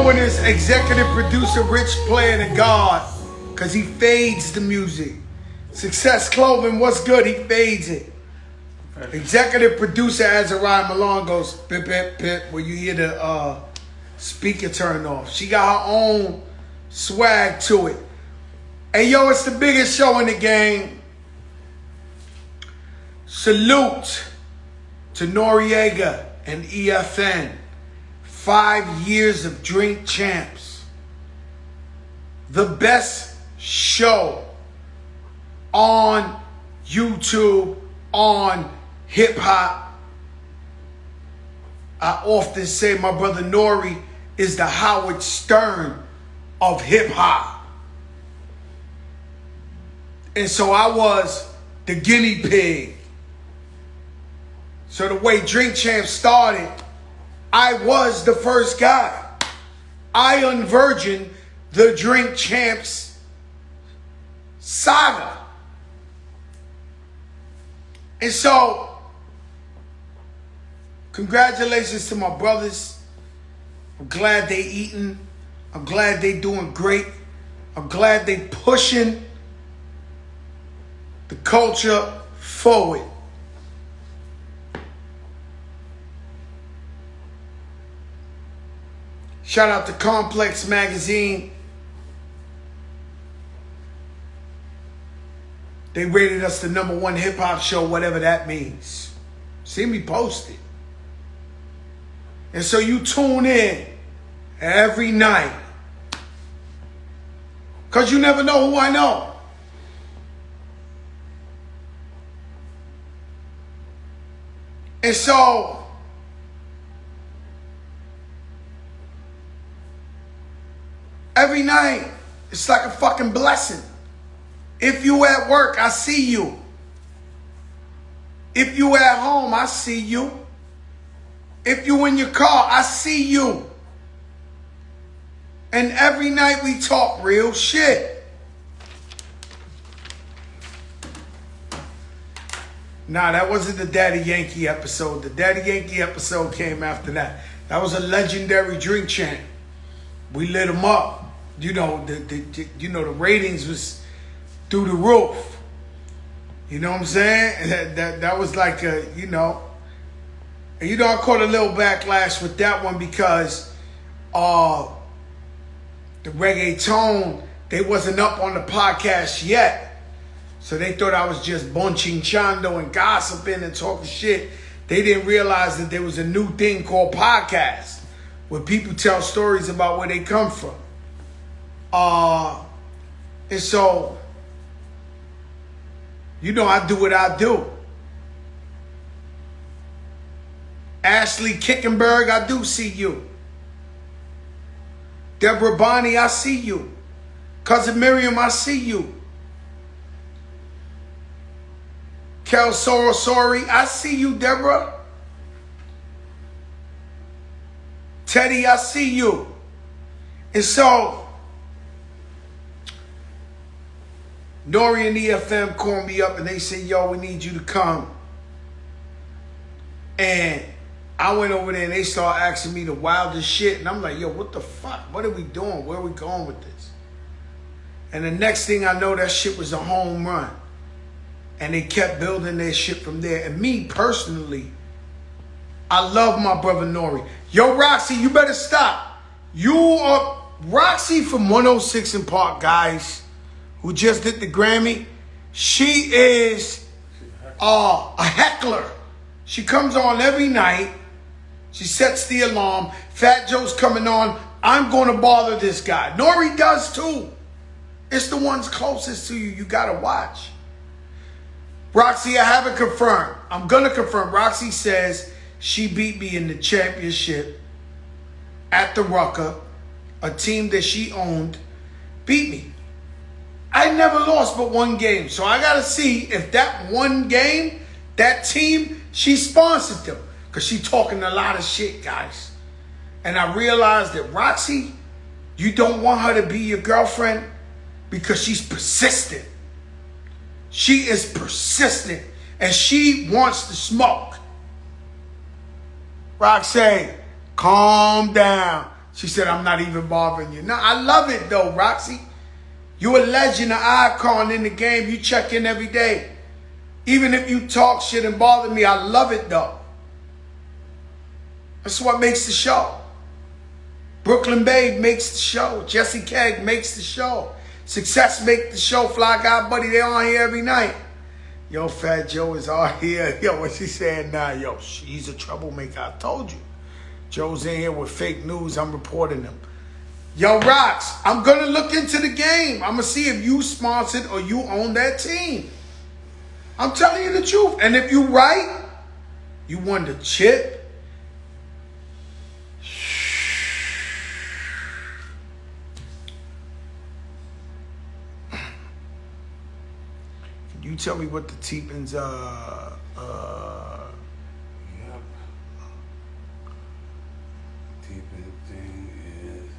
when it's executive producer Rich playing the God, because he fades the music. Success Clothing, what's good? He fades it. Executive producer Azariah Malone goes, pip, pip, pip, when you hear the speaker turn off. She got her own swag to it. Hey, yo, it's the biggest show in the game. Salute to Noriega and EFN. 5 years of Drink Champs. The best show on YouTube on hip-hop. I often say my brother Nori is the Howard Stern of hip-hop. And so I was the guinea pig. So the way Drink Champs started, I was the first guy. I unvirgined the Drink Champs saga. And so, congratulations to my brothers. I'm glad they eating. I'm glad they doing great. I'm glad they pushing the culture forward. Shout out to Complex Magazine. They rated us the #1 hip-hop show, whatever that means. See me post it. And so you tune in every night. Because you never know who I know. And so every night, it's like a fucking blessing. If you at work, I see you. If you at home, I see you. If you in your car, I see you. And every night we talk real shit. Nah, that wasn't the Daddy Yankee episode. The Daddy Yankee episode came after that. That was a legendary Drink Champ. We lit him up. You know, the ratings was through the roof. You know what I'm saying? That was like a, you know. And you know, I caught a little backlash with that one because the Reggae Tone, they wasn't up on the podcast yet. So they thought I was just bunching chando and gossiping and talking shit. They didn't realize that there was a new thing called podcast, where people tell stories about where they come from. And so, you know, I do what I do. Ashley Kickenberg, I do see you. Deborah Bonnie, I see you. Cousin Miriam, I see you. Kel Sorosori, I see you, Deborah. Teddy, I see you. And so, Nori and EFM called me up and they said, yo, we need you to come. And I went over there and they started asking me the wildest shit. And I'm like, yo, what the fuck? What are we doing? Where are we going with this? And the next thing I know, that shit was a home run. And they kept building their shit from there. And me personally, I love my brother Nori. Yo, Roxy, you better stop. You are Roxy from 106 in Park, guys, who just did the Grammy. She is a heckler. She comes on every night. She sets the alarm. Fat Joe's coming on. I'm going to bother this guy. Nori does too. It's the ones closest to you. You got to watch. Roxy, I haven't confirmed. I'm going to confirm. Roxy says she beat me in the championship at the Rucker. A team that she owned beat me. I never lost but one game. So I got to see if that one game, that team, she sponsored them. Because she talking a lot of shit, guys. And I realized that Roxy, you don't want her to be your girlfriend because she's persistent. She is persistent. And she wants to smoke. Roxy, calm down. She said, I'm not even bothering you. No, I love it though, Roxy. You a legend, an icon in the game. You check in every day. Even if you talk shit and bother me, I love it though. That's what makes the show. Brooklyn Babe makes the show. Jesse Kegg makes the show. Success make the show. Fly Guy Buddy, they on here every night. Yo, Fat Joe is on here. Yo, what she saying now? Yo, she's a troublemaker. I told you. Joe's in here with fake news. I'm reporting them. Yo, Rox, I'm going to look into the game. I'm going to see if you sponsored or you own that team. I'm telling you the truth. And if you right, you won the chip. Can you tell me what the Teepins Teepin thing is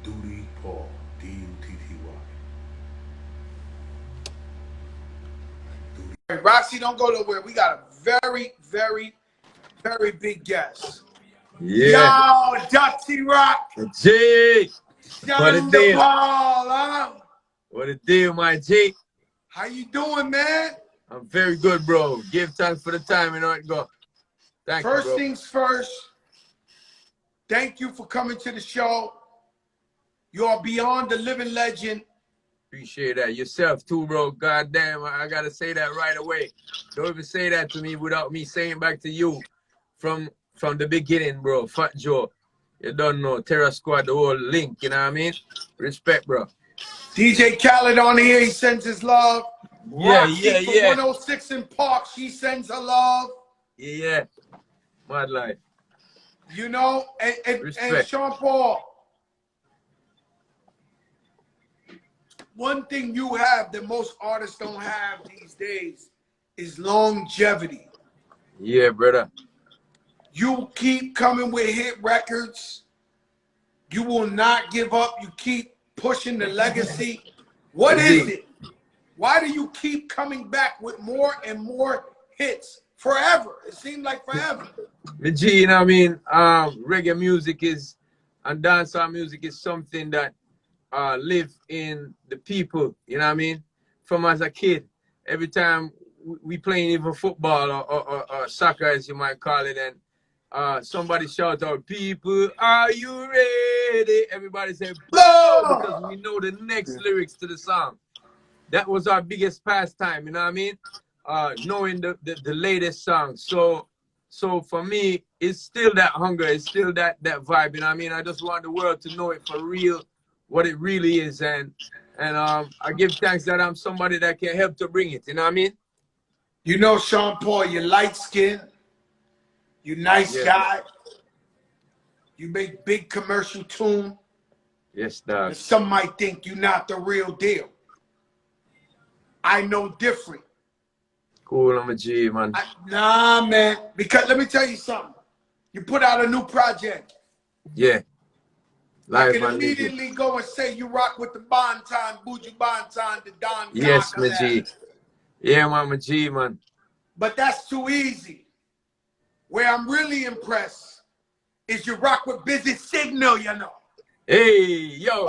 Duty Paul, D-U-T-T-Y. Roxy, don't go nowhere. We got a very, very, very big guest. Yeah. Yo, Dusty Rock. G. What a deal. Huh? What a deal, my G. How you doing, man? I'm very good, bro. Give thanks for the time and all it go. Thank you, First bro. things first, thank you for coming to the show. You are beyond the living legend. Appreciate that. Yourself too, bro. God damn, I gotta say that right away. Don't even say that to me without me saying back to you from the beginning, bro. Fat Joe. You don't know. Terror Squad, the whole link, you know what I mean? Respect, bro. DJ Khaled on here, he sends his love. Yeah, Roxy from 106 in Park, she sends her love. Yeah. Mad life. You know, and Sean Paul, one thing you have that most artists don't have these days is longevity. Yeah, brother. You keep coming with hit records. You will not give up. You keep pushing the legacy. What is it? Why do you keep coming back with more and more hits forever? It seemed like forever. G, you know what I mean? Reggae music is, and dancehall music is something that live in the people, you know what I mean? From as a kid, every time we playing even football or soccer, as you might call it, and somebody shout out, people, are you ready? Everybody say, blow, because we know the next lyrics to the song. That was our biggest pastime, you know what I mean? Knowing the latest song. So for me, it's still that hunger, it's still that vibe, you know what I mean? I just want the world to know it for real, what it really is, and I give thanks that I'm somebody that can help to bring it, you know what I mean? You know, Sean Paul, you're light skinned, you nice guy, you make big commercial tune. Yes, dog. And some might think you're not the real deal. I know different. Cool, I'm a G, man. Nah, man. Because let me tell you something. You put out a new project. Yeah. I can immediately go and say you rock with the Bonton, Buju Bonton, the Don. Yes, my G. Yeah, man, my G, man. But that's too easy. Where I'm really impressed is you rock with Busy Signal, you know. Hey, yo.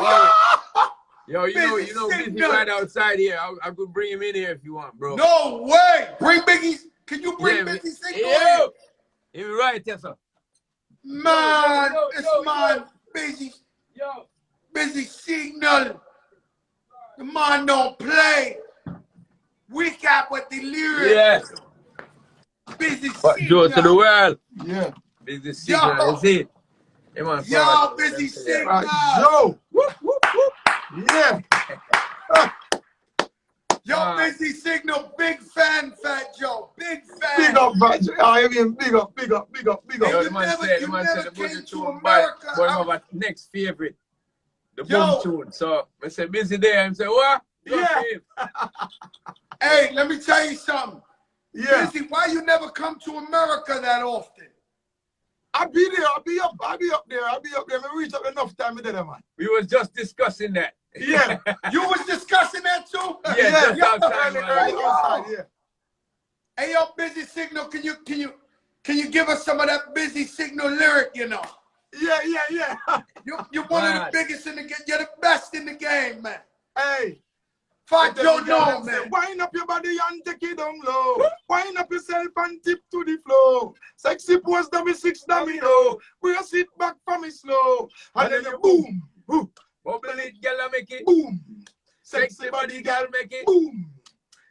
Yo, you know, Busy right outside here. I could bring him in here if you want, bro. No way. Bring Biggie. Can you bring Busy Signal in? You're right, yes, sir. Man, it's man. Busy. Yo. Busy Signal. The man don't play. We got what the lyrics. Yes. Busy Signal. Joe to the world. Yeah. Busy Signal, is it? Hey, man, yo, Busy Signal. Joe. Whoop, whoop, whoop. Yeah. Yo, Busy Signal, big fan, Fat Joe. Big fan. Big up, Fat Joe. I mean, big up, big up, big up, big up. Yo, the man said the Buju tune by one of our next favorite. The Boom tune. So I said, Busy there. I said, what? Yeah. Hey, let me tell you something. Yeah. Busy, why you never come to America that often? I'll be there. I'll be up there. We reach up enough time with them, man. We was just discussing that. Yeah. You was discussing that too? Yeah, just outside, outside, yeah. Hey, yo, Busy Signal, can Can you give us some of that Busy Signal lyric, you know? Yeah. You're one of the biggest in the game. You're the best in the game, man. Hey. Fuck don't know, man. Wind up your body and take it down low. Wind up yourself and tip to the floor. Sexy pose, dummy 6 dummy low. Brace it back for me slow. And then you boom. Boom. Bubble it, girl, make it. Boom. Sexy body, girl, make it. Boom.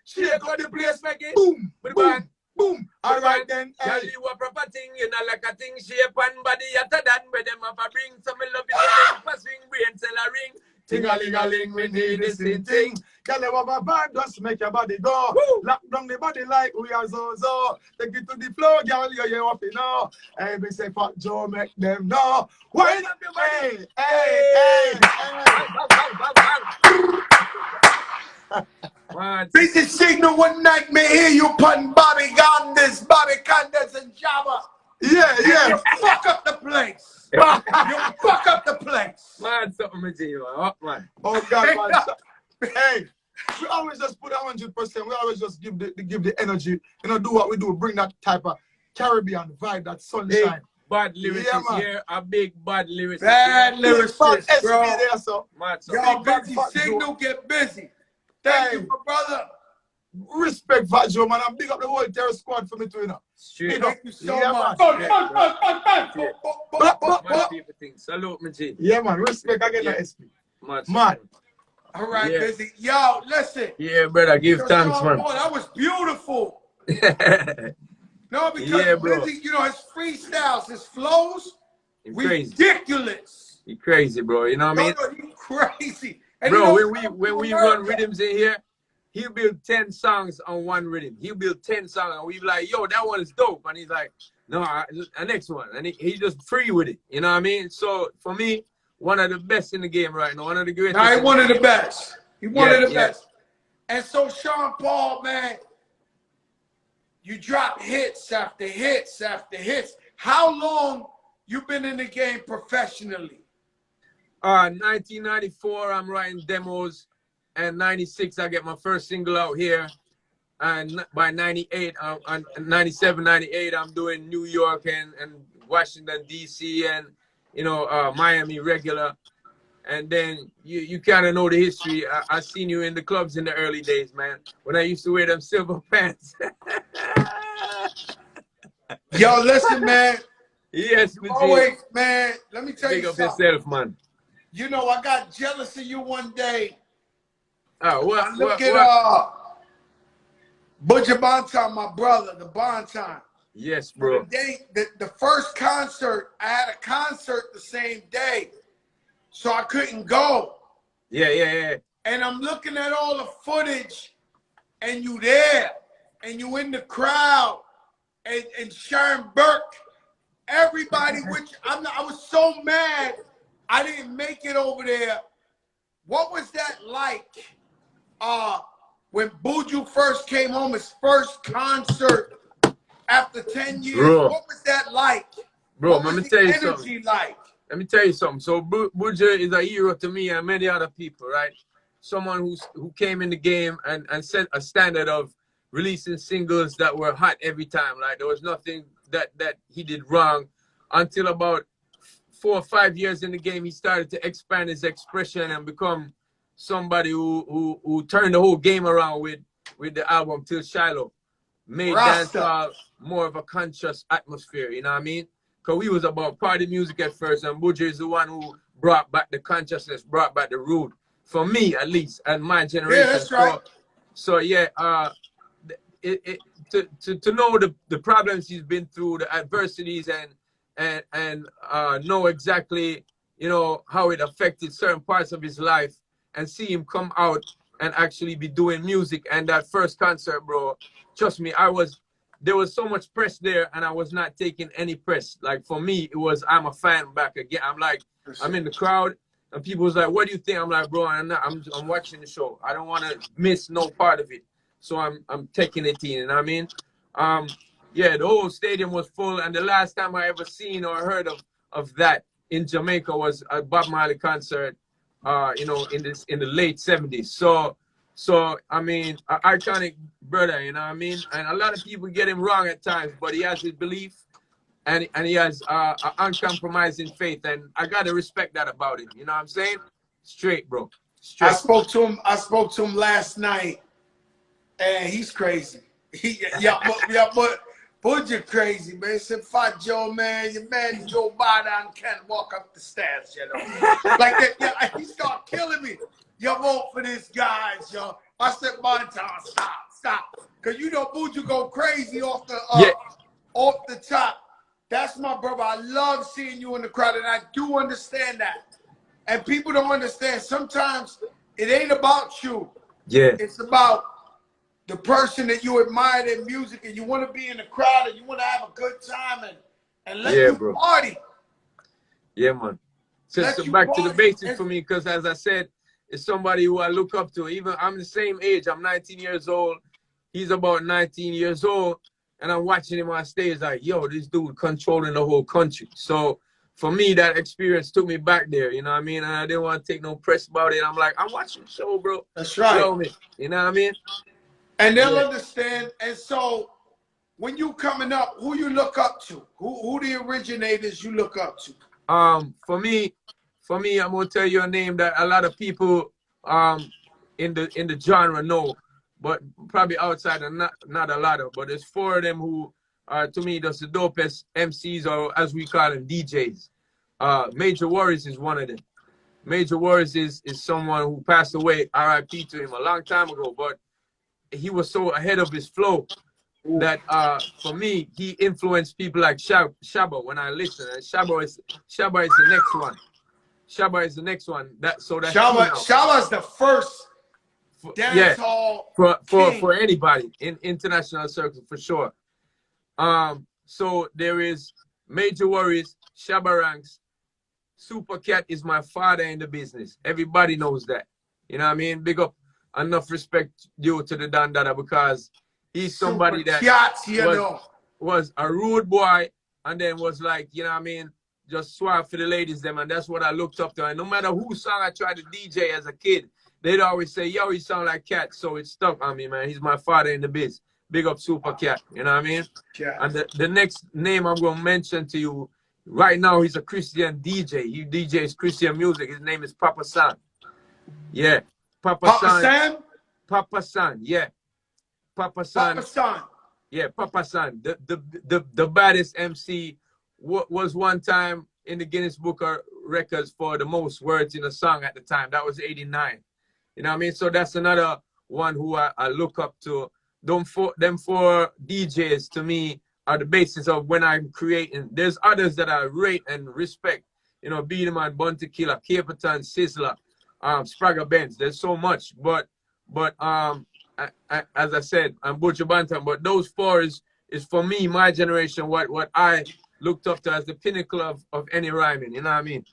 Shake out the place, make it. Boom. Boom. Boom. All right then. Girl, you a proper thing, you know, like a thing, shape and body, after that, where them have a ring, so me love it, for swing, brain, tell a ring. Ting-a-ling-a-ling, we need the same thing. Girl, you have a bad, just make your body go. Woo. Lock down the body like we are so. Take it to the floor, girl, you off, you know. Hey, me say, Fat Joe, make them know. Wind up your body. Hey. Busy Signal one night, me hear you putting Bobby Gondas, Bobby Condas, and Java. Yeah. You fuck up the place. You fuck up the place. Man, something with you, man. Man. Oh, God, man. Hey, we always just put 100%. We always just give the energy. You know, do what we do. Bring that type of Caribbean vibe, that sunshine. Bad lyricist here. A big bad lyricist. Bad lyricist, bro. There, so. Man, so Yo, Big Busy Fat Signal, get busy. Thank you, my brother. Respect, Fat Joe, man. And big up the whole terror squad for me too, you know. straight Thank you so much. Man, people think. Salute, me, G. Yeah, man. Respect again, Yeah. SP. Man. All right, Yeah. Busy. Yo, listen. Yeah, brother. Give thanks, man. Oh, that was beautiful. No, because Yeah, bro. Busy, you know, his freestyles, his flows, Crazy. ridiculous. He crazy, bro. You know what I mean? No, he crazy. And Bro, you know, when we run rhythms in here, he'll build 10 songs on one rhythm. He'll build 10 songs, and we be like, yo, that one is dope. And he's like, no, the next one. And he's just free with it. You know what I mean? So, for me, one of the best in the game right now. One of the greatest. Nah, he one of the best. He one of the Yeah. best. And so, Sean Paul, man, you drop hits after hits after hits. How long you been in the game professionally? 1994, I'm writing demos. And 96, I get my first single out here. And by 98, 97, 98, I'm doing New York and Washington, D.C. and, you know, Miami regular. And then you kind of know the history. I seen you in the clubs in the early days, man. When I used to wear them silver pants. Yo, listen, man. Yes, Always, man. Let me tell big you up something. yourself, man. You know, I got jealous of you one day. What? Look at Butcher Bonton, my brother, the Bonton. Yes, bro. The first concert, I had a concert the same day, so I couldn't go. Yeah. And I'm looking at all the footage, and you there, and you in the crowd, and Sharon Burke, everybody, which I was so mad I didn't make it over there. What was that like? When Buju first came home, his first concert after 10 years, bro, what was that like? Bro, let me tell you something. Energy like? Let me tell you something. So Buju is a hero to me and many other people, right? Someone who came in the game and set a standard of releasing singles that were hot every time. Like there was nothing that he did wrong until about 4 or 5 years in the game. He started to expand his expression and become somebody who turned the whole game around with the album Till Shiloh. Made dancehall more of a conscious atmosphere, you know what I mean? Because we was about party music at first, and Buju is the one who brought back the consciousness, brought back the root. For me, at least, and my generation. Yeah, that's right. So yeah, to know the problems he's been through, the adversities, and know exactly, you know, how it affected certain parts of his life, and see him come out and actually be doing music. And that first concert, bro, trust me, there was so much press there, and I was not taking any press. Like for me, it was, I'm a fan back again. I'm like, I'm in the crowd, and people was like, what do you think? I'm like, bro, I'm watching the show. I don't want to miss no part of it. So I'm taking it in, you know what I mean? Yeah, the whole stadium was full, and the last time I ever seen or heard of that in Jamaica was a Bob Marley concert, you know, in the late 70s. So I mean, an iconic brother, you know what I mean? And a lot of people get him wrong at times, but he has his belief, and he has an uncompromising faith, and I gotta respect that about him. You know what I'm saying? Straight, bro. Straight. I spoke to him last night, and he's crazy. But Buja crazy, man. He said, "Fat Joe, man, your man Joe Biden can't walk up the stairs, you know." Like that, yeah. He started killing me. You vote for this guy, yo. I said, "Montan, stop," because you know Buja go crazy off the top. That's my brother. I love seeing you in the crowd, and I do understand that. And people don't understand. Sometimes it ain't about you. Yeah. It's about the person that you admire their music, and you want to be in the crowd, and you want to have a good time, and let you party. Yeah, man. So back to the basics for me, because as I said, it's somebody who I look up to. Even I'm the same age. I'm 19 years old. He's about 19 years old. And I'm watching him on stage like, yo, this dude controlling the whole country. So for me, that experience took me back there. You know what I mean? And I didn't want to take no press about it. I'm like, I'm watching the show, bro. That's right. Show me. You know what I mean? And they'll understand. And so when you coming up, who you look up to? Who the originators you look up to? For me, I'm gonna tell you a name that a lot of people in the genre know, but probably outside of not a lot of. But there's four of them who are to me the dopest MCs, or as we call them, DJs. Major Warriors is one of them. Major Warriors is someone who passed away, RIP to him, a long time ago, but he was so ahead of his flow that for me, he influenced people like Shabba when I listen. And Shabba is the next one. Shabba is the next one. Shabba is the first dancehall for anybody in international circles, for sure. So there is Major Warriors, Shabba Ranks. Super Cat is my father in the business. Everybody knows that. You know what I mean? Big up, enough respect due to the Don Dada, because he's somebody that was a rude boy, and then was like, you know what I mean, just swap for the ladies them, and that's what I looked up to. And no matter whose song I tried to DJ as a kid, they'd always say, yo, he sound like Cat. So it stuck on me, man. He's my father in the biz. Big up Super Cat. You know what I mean? Yeah. And the next name I'm going to mention to you, right now, he's a Christian DJ. He DJs Christian music. His name is Papa San. Yeah. Papa San? Papa San, yeah. Papa San. Papa San. Yeah, Papa San. The baddest MC was one time in the Guinness Book of Records for the most words in a song at the time. That was 89. You know what I mean? So that's another one who I look up to. Them four DJs to me are the basis of when I'm creating. There's others that I rate and respect. You know, Beatman, Bunty Killer, Caperton, Sizzler, Spragga Benz. There's so much. But as I said, I'm Butcher Bantam. But those four is for me, my generation, what I looked up to as the pinnacle of any rhyming. You know what I mean?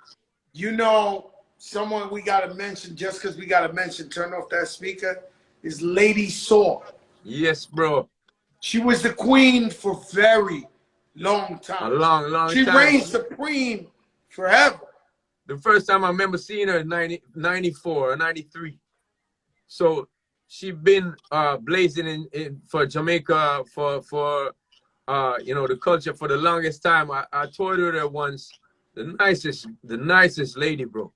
You know, someone we got to mention, just because we got to mention, turn off that speaker, is Lady Saw. Yes, bro. She was the queen for very long time. A long time. She reigned supreme forever. The first time I remember seeing her in 94 or 93. So she been blazing in for Jamaica for you know, the culture for the longest time. I told her that once, the nicest lady, bro.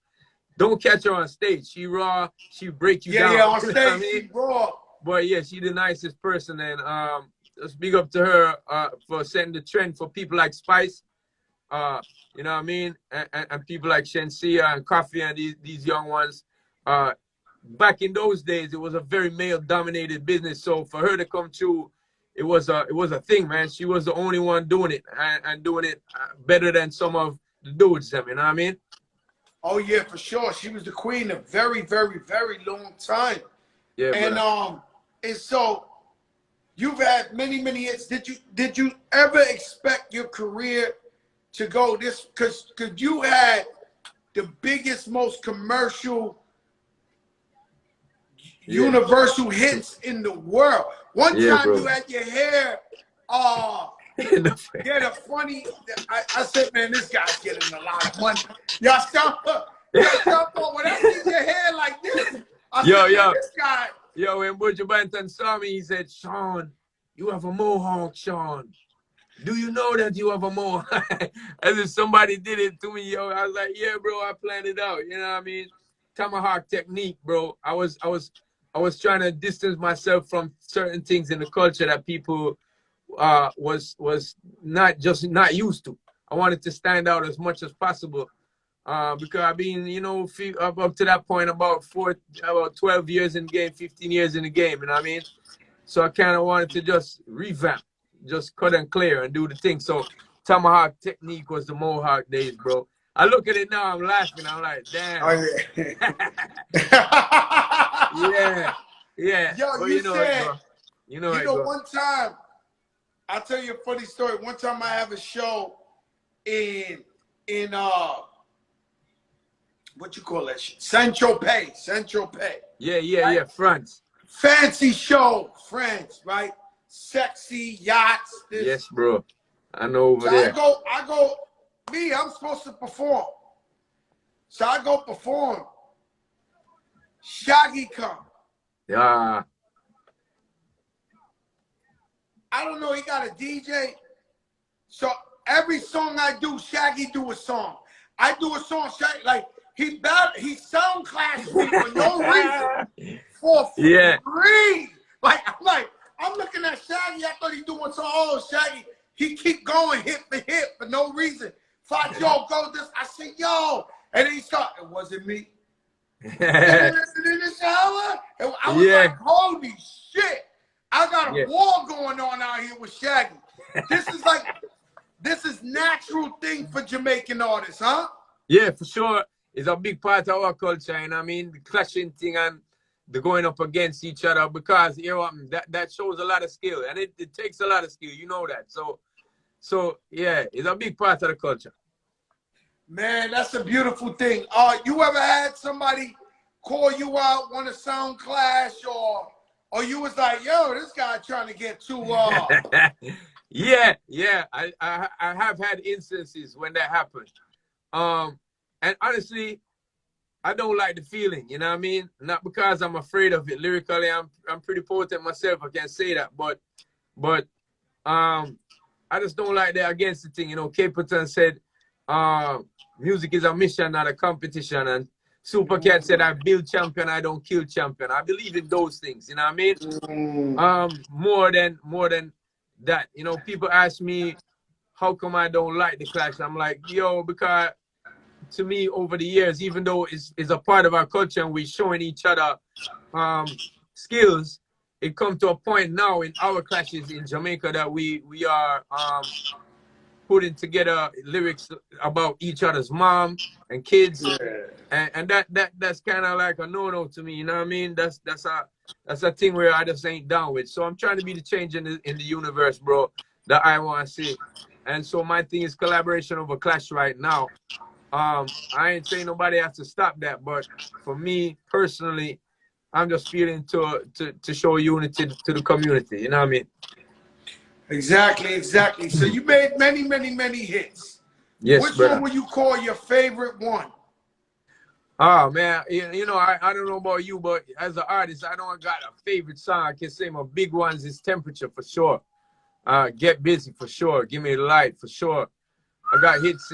Don't catch her on stage. She raw, she break you down. Yeah, on stage, she raw. But yeah, she the nicest person, and just big up to her for setting the trend for people like Spice, you know what I mean, and people like Shensia and Coffee and these young ones. Back in those days, it was a very male-dominated business. So for her to come through, it was a thing, man. She was the only one doing it and doing it better than some of the dudes, you know what I mean? Oh yeah, for sure. She was the queen a very, very, very long time. Yeah, and so you've had many hits. Did you ever expect your career to go this? Because you had the biggest, most commercial, universal hits in the world. One time you had your hair, the funny. I said, man, this guy's getting a lot of money. Y'all stop when I see your hair like this. I said, this guy. Yo, when Butcher Banton saw me, he said, Sean, you have a mohawk, Sean. do you know that you have a mohawk? As if somebody did it to me, yo. I was like, yeah, bro, I planned it out. You know what I mean? Tomahawk technique, bro. I was trying to distance myself from certain things in the culture that people was not used to. I wanted to stand out as much as possible. Because I've been, you know, up to that point about 12 years in the game, 15 years in the game, you know what I mean? So I kind of wanted to just revamp, just cut and clear and do the thing. So Tomahawk technique was the Mohawk days, bro. I look at it now, I'm laughing. I'm like, damn. Oh, yeah. Yeah, yeah. Yo, But you you know it, said, bro. You know it, bro. one time, I'll tell you a funny story. One time I have a show in what you call that shit? Saint-Tropez. Yeah, France. Fancy show, France, right? Sexy yachts. Yes, bro. I know over so there. I'm supposed to perform. So I go perform. Shaggy come. Yeah. I don't know, he got a DJ. So every song I do, Shaggy do a song. I do a song, Shaggy, like, he sound clashed me for no reason. For free. Like, I'm looking at Shaggy. I thought he doing so. Oh, Shaggy. He keep going hit for hit for no reason. Thought, yo, go this. I said, yo. And then he started, it wasn't me. In the shower. And I was like, holy shit. I got a war going on out here with Shaggy. This is natural thing for Jamaican artists, huh? Yeah, for sure. It's a big part of our culture, you know what I mean? The clashing thing and the going up against each other, because you know that shows a lot of skill, and it takes a lot of skill, you know that. So yeah, it's a big part of the culture. Man, that's a beautiful thing. You ever had somebody call you out, want to sound clash, or you was like, yo, this guy trying to get too Yeah, I have had instances when that happened. And honestly, I don't like the feeling, you know what I mean? Not because I'm afraid of it. Lyrically, I'm pretty potent myself, I can't say that, but I just don't like that against the thing. You know, Capleton said, music is a mission, not a competition, and Supercat said, I build champion, I don't kill champion. I believe in those things, you know what I mean? More than that. You know, people ask me, how come I don't like the clash? I'm like, yo, because to me, over the years, even though it's a part of our culture and we're showing each other skills, it comes to a point now in our clashes in Jamaica that we are putting together lyrics about each other's mom and kids, and that's kind of like a no-no to me. You know what I mean? That's a thing where I just ain't down with. So I'm trying to be the change in the universe, bro, that I want to see. And so my thing is collaboration over clash right now. I ain't saying nobody has to stop that, but for me personally, I'm just feeling to show unity to the community. You know what I mean? Exactly. So you made many hits. Yes, Which brother. one would you call your favorite one? Oh man, you know, I don't know about you, but as an artist, I don't got a favorite song. I can say my big ones is Temperature for sure. Get Busy for sure. Give Me the Light for sure. I got hits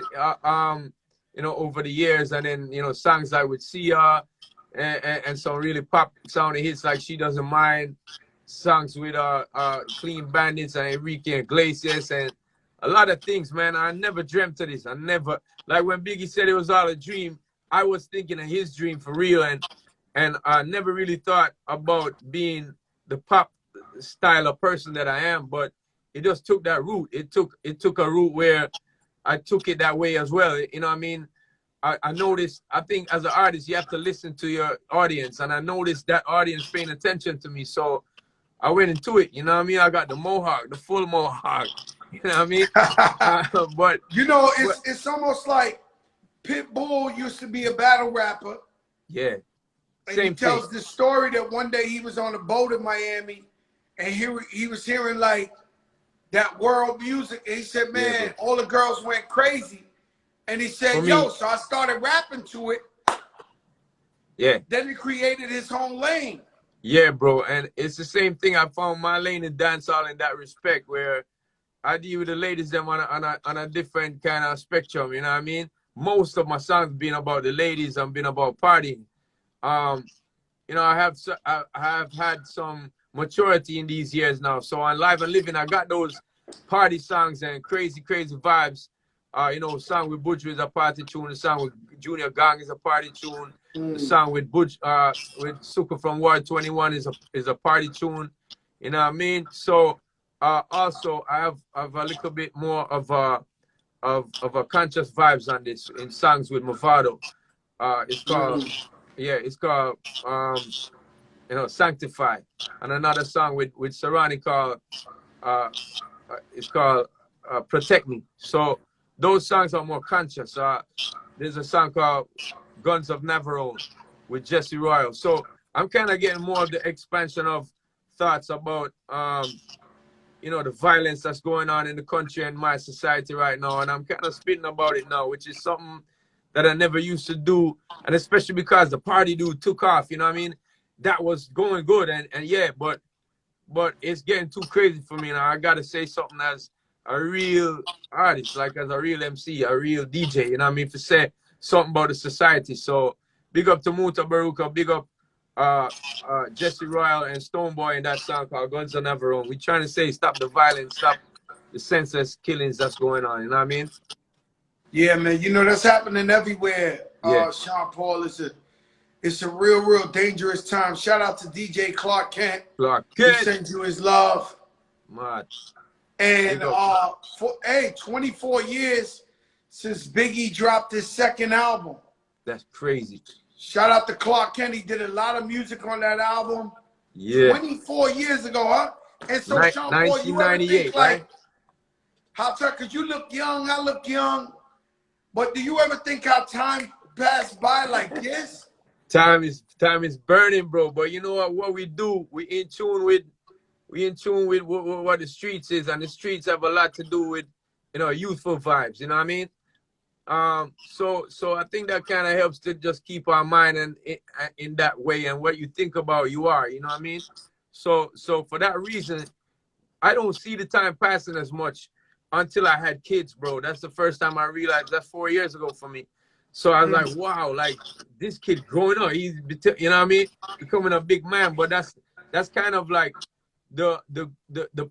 you know, over the years, and then, you know, songs like with Sia and some really pop sounding hits like She Doesn't Mind, songs with Clean Bandits and Enrique Iglesias, and a lot of things, man. I never dreamt of this. I never, like when Biggie said it was all a dream, I was thinking of his dream for real, and I never really thought about being the pop style of person that I am, but it just took that route. It took a route where I took it that way as well. You know what I mean? I noticed, I think as an artist, you have to listen to your audience. And I noticed that audience paying attention to me. So I went into it. You know what I mean? I got the mohawk, the full mohawk. You know what I mean? But you know, it's almost like Pitbull used to be a battle rapper. Yeah. And he tells the story that one day he was on a boat in Miami and he was hearing like that world music. And he said, man, all the girls went crazy. And he said, yo, so I started rapping to it. Yeah. Then he created his own lane. Yeah, bro. And it's the same thing. I found my lane in dancehall in that respect, where I deal with the ladies them on a different kind of spectrum, you know what I mean? Most of my songs been about the ladies and been about partying. You know, I have had some maturity in these years now. So on Live and Living, I got those party songs and crazy vibes. You know, song with Butch is a party tune. The song with Junior Gang is a party tune. The song with Butch, with Suka from Ward 21 is a party tune. You know what I mean? So also I have a little bit more of a conscious vibes on this in songs with Movado. It's called it's called you know, Sanctify, and another song with Sarani called it's called Protect Me. So those songs are more conscious. There's a song called Guns of Navarone with Jesse Royal. So I'm kind of getting more of the expansion of thoughts about you know, the violence that's going on in the country and my society right now, and I'm kind of spitting about it now, which is something that I never used to do, and especially because the party dude took off, you know what I mean? That was going good, and yeah, but it's getting too crazy for me now. I gotta say something as a real artist, like as a real MC, a real DJ, you know what I mean? To say something about the society. So big up to Muta Baruka, big up Jesse Royal and Stoneboy in that song called Guns of Navarone. We trying to say stop the violence, stop the senseless killings that's going on, you know what I mean? Yeah, man. You know, that's happening everywhere. Yeah. Sean Paul, it's a real dangerous time. Shout out to DJ Clark Kent. Clark He Kent. sends you his love. Mad. And 24 years since Biggie dropped his second album. That's crazy. Shout out to Clark Kent. He did a lot of music on that album. Yeah. 24 years ago, huh? And so, Sean Paul, you ever think, like, right? how tough, because you look young, I look young, but do you ever think how time passed by like this? Time is burning, bro. But you know what we do? We in tune with what the streets is, and the streets have a lot to do with, you know, youthful vibes, you know what I mean? So I think that kind of helps to just keep our mind in that way, and what you think about you are, you know what I mean? So for that reason, I don't see the time passing as much until I had kids, bro. That's the first time I realized. That's 4 years ago for me. So I was like, wow, like this kid growing up, he's, you know what I mean, becoming a big man. But that's kind of like the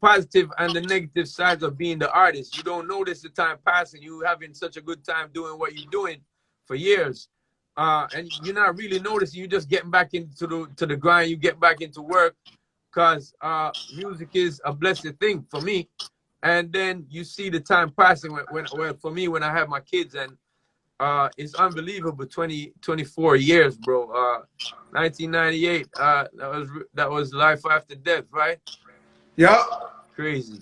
positive and the negative sides of being the artist. You don't notice the time passing. You having such a good time doing what you're doing for years, and you're not really noticing. You're just getting back into the grind. You get back into work, because music is a blessed thing for me. And then you see the time passing when for me, when I have my kids, and it's unbelievable. 24 years, bro. 1998. That was life after death, right? Yep. Crazy.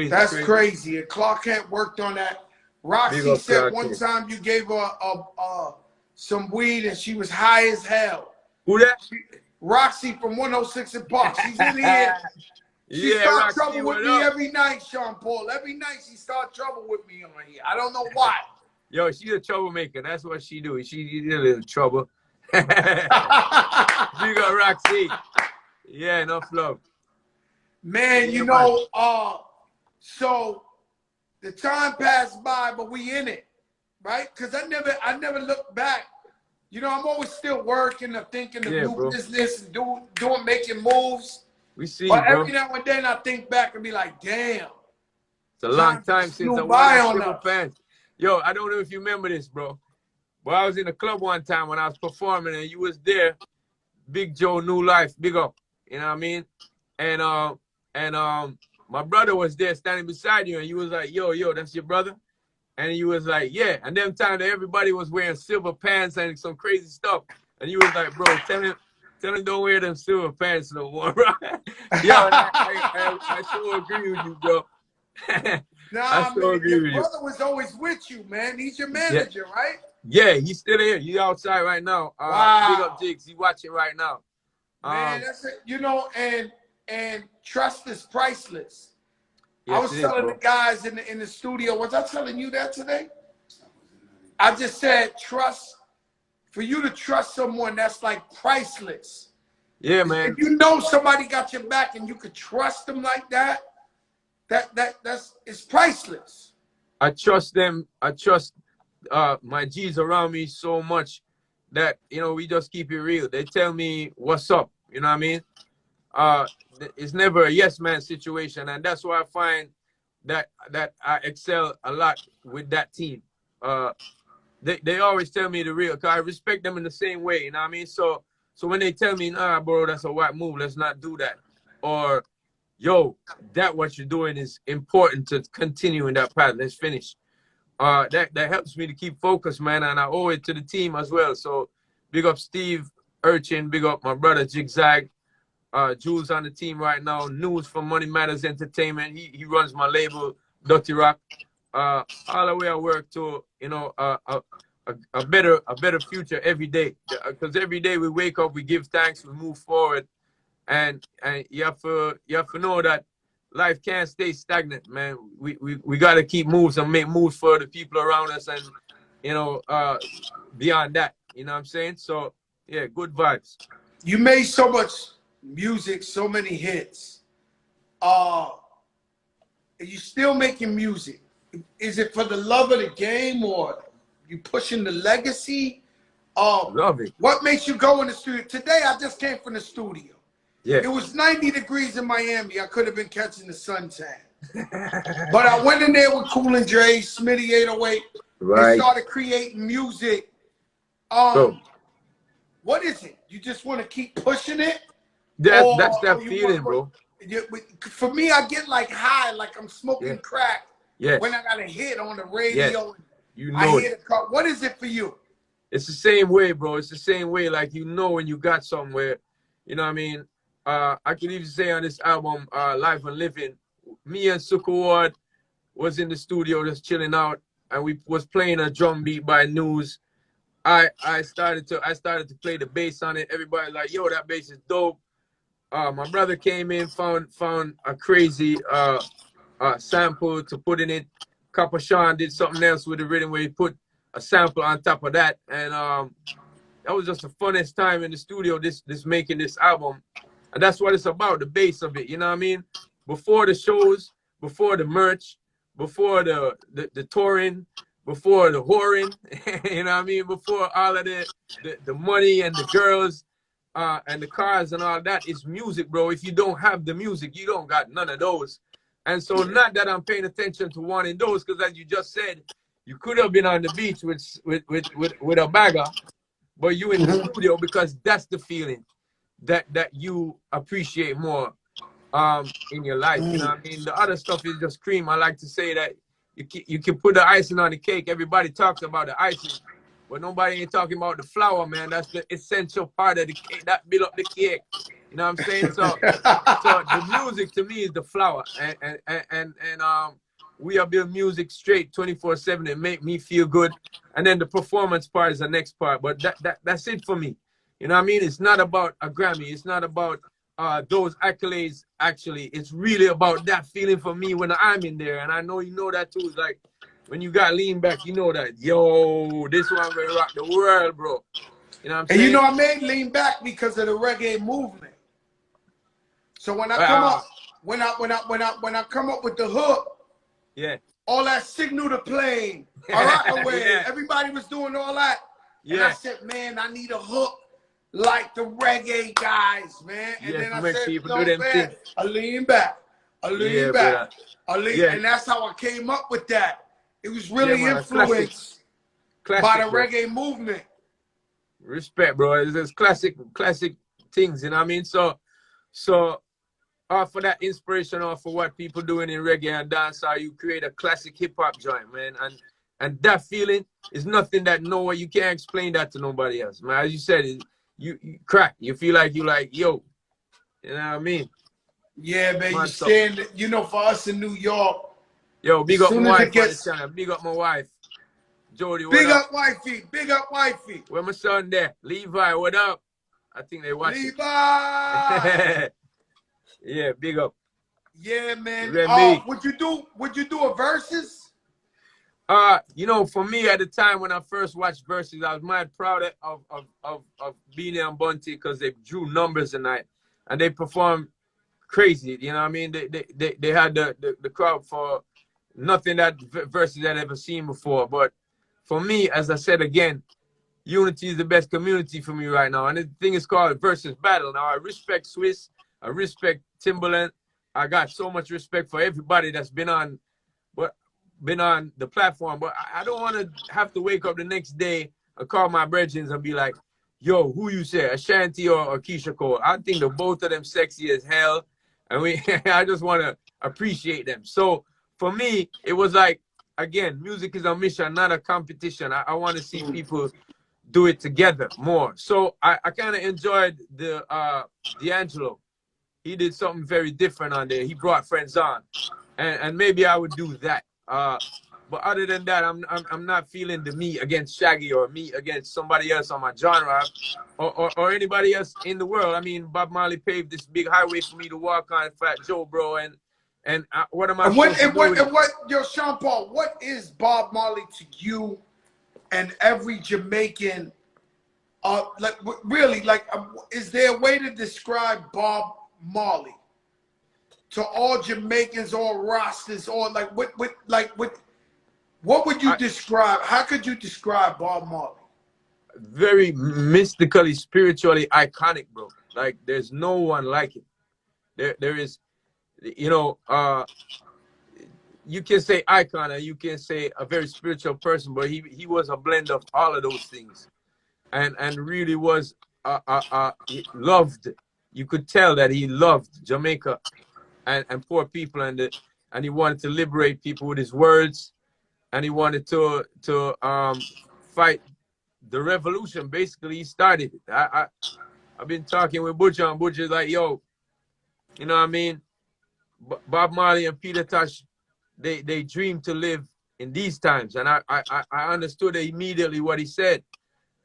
That's crazy. And Clark Kent worked on that. Roxy said one time you gave her some weed and she was high as hell. Who that? Roxy from 106 in Park. She's in here. She starts trouble with me every night, Sean Paul. Every night she starts trouble with me on here. I don't know why. Yo, she's a troublemaker. That's what she do. She did a little trouble. She got Roxy. Yeah, enough love. Man, you know, so the time passed by, but we in it, right? Because I never look back. You know, I'm always still working or thinking of new business and doing making moves. We see, but bro. Every now and then I think back and be like, damn. It's a long time since I wore silver pants. Yo, I don't know if you remember this, bro. But I was in a club one time when I was performing and you was there. Big Joe, New Life, big up. You know what I mean? And my brother was there standing beside you and you was like, yo, that's your brother? And he was like, yeah. And them time that everybody was wearing silver pants and some crazy stuff. And you was like, bro, tell him don't wear them silver pants no more, bro. Yo, I sure agree with you, bro. Nah, your brother was always with you, man. He's your manager, right? Yeah, he's still here. He's outside right now. Wow. Big up Jigs. He's watching right now. Man, that's it. You know, and trust is priceless. Yes, I was telling the guys in the studio, was I telling you that today? I just said trust. For you to trust someone, that's like priceless. Yeah, man. If you know somebody got your back and you could trust them like that, that's it's priceless. I trust them. I trust my G's around me so much that, you know, we just keep it real. They tell me what's up. You know what I mean? Uh, it's never a yes man situation, and that's why I find that I excel a lot with that team. Uh, they always tell me the real. Cause I respect them in the same way. You know what I mean? So when they tell me, nah, bro, that's a whack move. Let's not do that. Or yo, that what you're doing is important to continue in that path. Let's finish. That helps me to keep focused, man, and I owe it to the team as well. So big up Steve Urchin, big up my brother Zigzag, Jules on the team right now. News from Money Matters Entertainment. He runs my label, Dirty Rock. All the way I work to, you know, a better future every day. Because every day we wake up, we give thanks, we move forward, and you have to know that life can't stay stagnant, man. We got to keep moves and make moves for the people around us, and you know, beyond that, you know what I'm saying? So yeah, good vibes. You made so much music, so many hits. Are you still making music? Is it for the love of the game, or you pushing the legacy? Love it. What makes you go in the studio? Today I just came from the studio. Yeah. It was 90 degrees in Miami. I could have been catching the suntan. But I went in there with Cool and Dre, Smitty 808, Right. and started creating music. What is it? You just want to keep pushing it? That's that feeling, bro. For me, I get like high, like I'm smoking crack. Yes. When I got a hit on the radio, yes. You know, I hear the car. What is it for you? It's the same way, bro. It's the same way. Like, you know, when you got somewhere, you know what I mean? I could even say on this album, Life and Living, me and Suku Ward was in the studio just chilling out, and we was playing a drum beat by News. I started to play the bass on it. Everybody like, yo, that bass is dope. My brother came in, found a crazy sample to put in it. Copper Sean did something else with the rhythm where he put a sample on top of that, and that was just the funnest time in the studio. This making this album, and that's what it's about. The base of it, you know what I mean? Before the shows, before the merch, before the touring, before the whoring, you know what I mean? Before all of the money and the girls and the cars and all that, it's music, bro. If you don't have the music, you don't got none of those. And so not that I'm paying attention to wanting those, because as you just said, you could have been on the beach with a bagger, but you in the studio, because that's the feeling that you appreciate more in your life. You know what I mean? The other stuff is just cream. I like to say that you can put the icing on the cake. Everybody talks about the icing, but nobody ain't talking about the flour, man. That's the essential part of the cake that build up the cake. You know what I'm saying? So the music to me is the flower, and we are building music straight 24/7 and make me feel good, and then the performance part is the next part. But that's it for me. You know what I mean? It's not about a Grammy. It's not about those accolades. Actually, it's really about that feeling for me when I'm in there, and I know you know that too. It's like when you got Lean Back, you know that, yo, this one gonna rock the world, bro. You know what I'm saying? And you know, I made Lean Back because of the reggae movement. So when I come up, when I come up with the hook, yeah, all that signal to plane, all right, away. Yeah. Everybody was doing all that. And I said, man, I need a hook like the reggae guys, man. And then I said, no, man, I lean back. I lean back. I lean, and that's how I came up with that. It was really influenced by the reggae movement. Respect, bro. It's classic things, you know what I mean? So for that inspiration, or for what people doing in reggae and dancehall, you create a classic hip hop joint, man. And that feeling is nothing that you can't explain that to nobody else, man. As you said, you crack. You feel like yo, you know what I mean? Yeah, man. You stand, you know, for us in New York. Yo, big up my wife on the channel. Big up my wife, Jody. Big up wifey. Big up wifey. Where my son there? Levi, what up? I think they watch Levi. Yeah, big up. Yeah, man. Would you do a versus? You know, for me at the time when I first watched versus, I was mad proud of being on Bunty, because they drew numbers tonight and they performed crazy. You know what I mean? They had the crowd for nothing that versus that I've ever seen before. But for me, as I said again, unity is the best community for me right now. And the thing is called versus battle. Now I respect Swiss, I respect Timberland. I got so much respect for everybody that's been on the platform. But I don't want to have to wake up the next day and call my brethren and be like, yo, who you say, Ashanti or Keisha Cole? I think the both of them sexy as hell. And I just want to appreciate them. So for me, it was like, again, music is a mission, not a competition. I want to see people do it together more. So I kind of enjoyed the D'Angelo. He did something very different on there. He brought friends on, and maybe I would do that. But other than that, I'm not feeling the me against Shaggy or me against somebody else on my genre or anybody else in the world. I mean, Bob Marley paved this big highway for me to walk on, Fat Joe, bro, and what am I supposed to do? Yo, Sean Paul, what is Bob Marley to you and every Jamaican? Like, really, like, is there a way to describe Bob Marley to all Jamaicans, all Rastas, or like, what would you describe? How could you describe Bob Marley? Very mystically, spiritually iconic, bro. Like, there's no one like it. There is, you know, you can say icon or you can say a very spiritual person, but he was a blend of all of those things, and really was he loved. You could tell that he loved Jamaica and poor people, and he wanted to liberate people with his words, and he wanted to fight the revolution. Basically, he started it. I've been talking with Butcher, and Butcher's like, yo, you know what I mean? Bob Marley and Peter Tosh, they dream to live in these times, and I understood immediately what he said,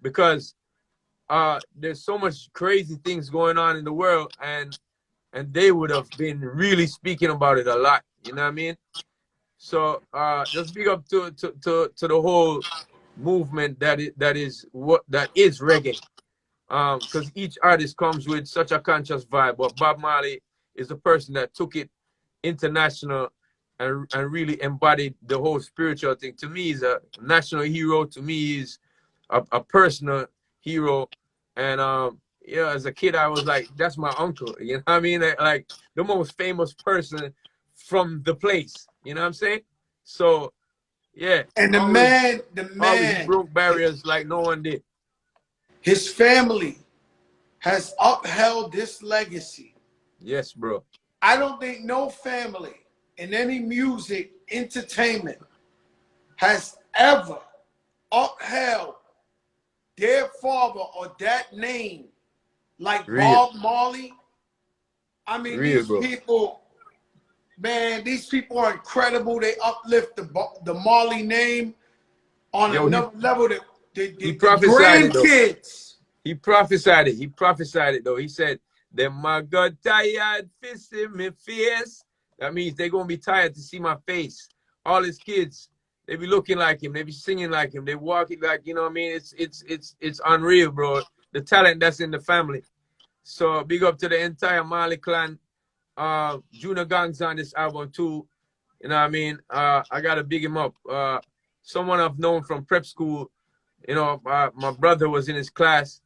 because there's so much crazy things going on in the world, and they would have been really speaking about it a lot. You know what I mean? So just big up to the whole movement that is reggae, because each artist comes with such a conscious vibe. But Bob Marley is the person that took it international and really embodied the whole spiritual thing. To me, he's a national hero. To me, he's a personal hero. And you know, as a kid, I was like, that's my uncle. You know what I mean? Like the most famous person from the place. You know what I'm saying? So yeah. And the man he broke barriers like no one did. His family has upheld this legacy. Yes, bro. I don't think no family in any music entertainment has ever upheld their father or that name like Bob Marley. I mean, these people, man, these people are incredible. They uplift the Marley name on another level. The grandkids. He prophesied it. He prophesied it, though. He said, them my God tired to see me face. That means they're going to be tired to see my face. All his kids, they be looking like him. They be singing like him. They walking like, you know what I mean? It's unreal, bro. The talent that's in the family. So big up to the entire Marley clan. Junior Gang's on this album too. You know what I mean? I got to big him up. Someone I've known from prep school. You know, my brother was in his class.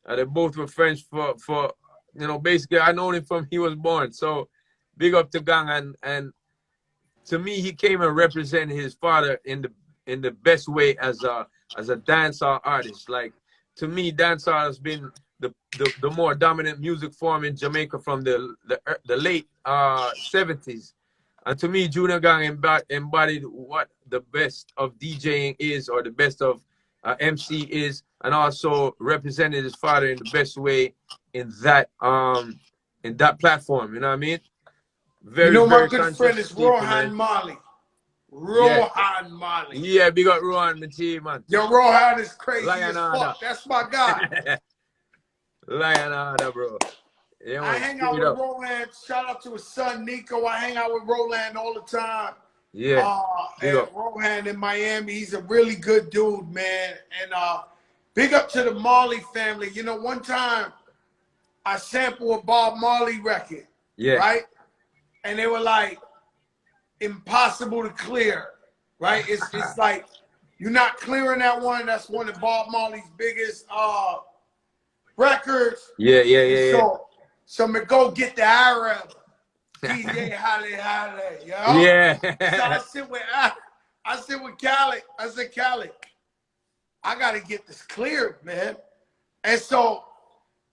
They both were friends for you know, basically I known him from he was born. So big up to Gang, and to me he came and represented his father in the best way as a dancehall artist. Like, to me, dancehall has been the more dominant music form in Jamaica from the late 70s. And to me, Junior Gang embodied what the best of DJing is, or the best of MC is, and also represented his father in the best way in that platform. You know what I mean? Very, you know, my very good friend is Rohan Marley. Rohan Marley. Yeah, big up Rohan, my team, man. Yo, Rohan is crazy as fuck. That's my guy. Lionada, bro. Yeah, I hang out with Roland. Shout out to his son Nico. I hang out with Roland all the time. Yeah. And Roland in Miami. He's a really good dude, man. And big up to the Marley family. You know, one time I sampled a Bob Marley record. Yeah. right? And they were like, impossible to clear, right? It's like, you're not clearing that one. That's one of Bob Marley's biggest records. Yeah, yeah, And yeah, so me go get the Arab. DJ Halle Halle, yo. yeah. So Yeah. I sit with Khaled. I said, Khaled, I gotta get this cleared, man. And so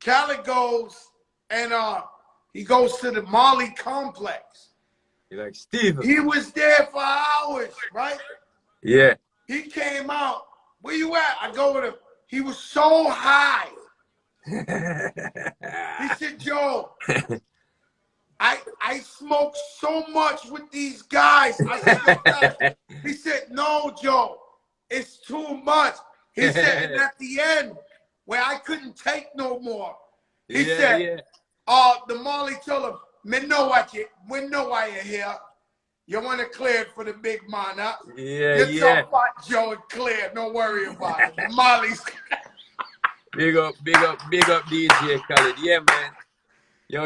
Khaled goes and he goes to the Marley complex. You're like, Steven. He was there for hours, right? Yeah. He came out. Where you at? I go with him. He was so high. He said, Joe, I smoke so much with these guys. I said, yo, he said, no, Joe, it's too much. He said, and at the end, where I couldn't take no more, he said, the Marley told him, we know why you're here. You want to clear it for the big man, huh? Yeah, Get your pot, Joe, and clear. Don't worry about it. The Marley's big up DJ Khaled. Yeah, man. Yo,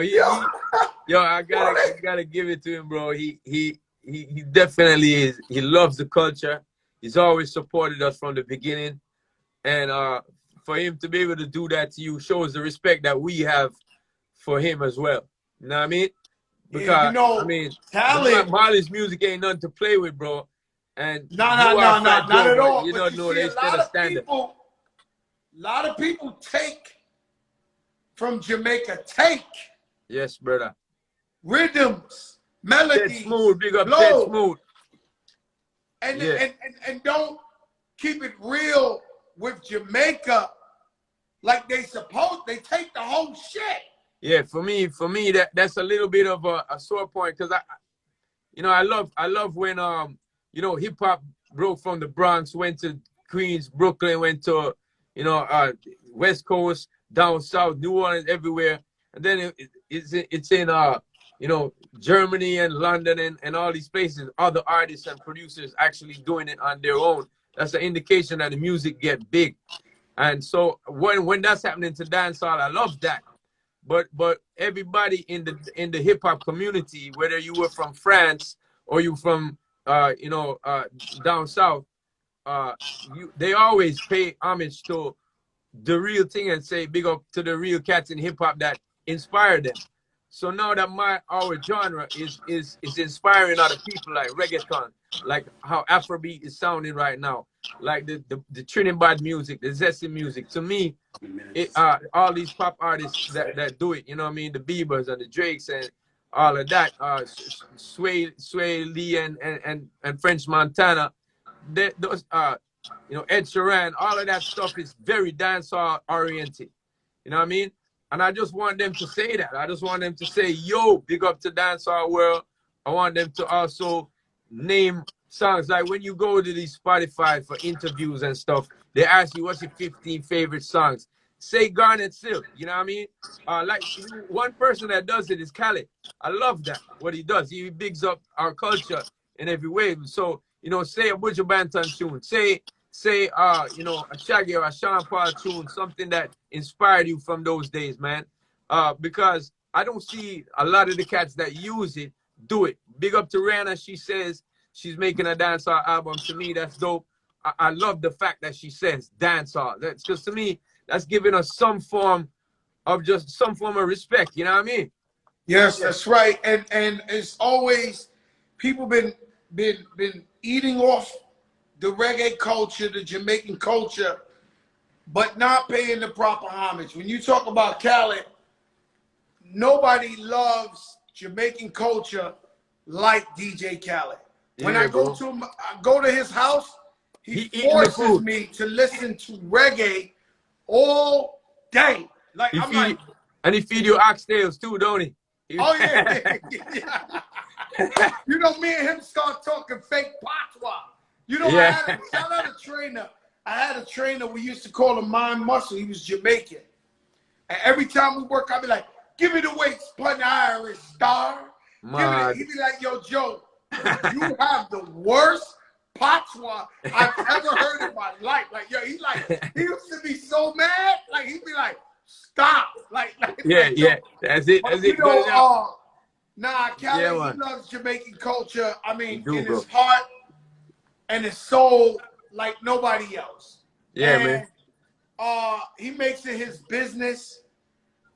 I gotta give it to him, bro. He definitely is. He loves the culture. He's always supported us from the beginning, and for him to be able to do that to you shows the respect that we have for him as well. You know what I mean? Because yeah, you know, I mean, talent. Marley's music ain't nothing to play with, bro. And not at all. You don't know they still a standard. A lot of people take from Jamaica. Yes, brother. Rhythms, melodies, Ted Smooth, big up flow, Ted Smooth. And don't keep it real with Jamaica like they supposed. They take the whole shit. Yeah, for me, that's a little bit of a sore point because I love when hip hop broke from the Bronx, went to Queens, Brooklyn, went to West Coast, down south, New Orleans, everywhere, and then it's in Germany and London and all these places. Other artists and producers actually doing it on their own. That's an indication that the music get big, and so when that's happening to dancehall, I love that. But everybody in the hip hop community, whether you were from France or you from down south, they always pay homage to the real thing and say big up to the real cats in hip hop that inspired them. So now that our genre is inspiring other people like reggaeton, like how Afrobeat is sounding right now, like the Trinidad music, the Zesty music. To me, all these pop artists that do it, you know what I mean, the Biebers and the Drakes and all of that, Sway Lee and French Montana, those Ed Sheeran, all of that stuff is very dancehall oriented. You know what I mean? And I just want them to say that. I just want them to say, yo, big up to dancehall world. I want them to also name songs. Like when you go to these Spotify for interviews and stuff, they ask you, what's your 15 favorite songs? Say Garnet Silk, you know what I mean? Like one person that does it is Khaled. I love that, what he does. He bigs up our culture in every way. So, say a Buju Banton tune. Say a Shaggy or a Sean Paul tune, something that inspired you from those days, man. Because I don't see a lot of the cats that use it do it. Big up to Rihanna. She says she's making a dancehall album. To me, that's dope. I love the fact that she says dancehall. That's because to me, that's giving us some form of respect. You know what I mean? Yes, that's right. And it's always people been eating off the reggae culture, the Jamaican culture, but not paying the proper homage. When you talk about Khaled, nobody loves Jamaican culture like DJ Khaled. When I go to his house, he forces me to listen to reggae all day. Like and he feed you oxtails too, don't he? Oh yeah. Me and him start talking fake patois. Yeah. Shout out a trainer. I had a trainer, we used to call him Mind Muscle. He was Jamaican. And every time we work, I'd be like, give me the weights, Pun Irish star. He'd be like, yo, Joe, you have the worst patois I've ever heard in my life. Like, yo, he used to be so mad. Like, he'd be like, stop. Like yeah. That's it. Nah, Yeah, Cali, he man. loves Jamaican culture. I You mean, do, in bro. his heart and his soul, like nobody else. Yeah, man. And he makes it his business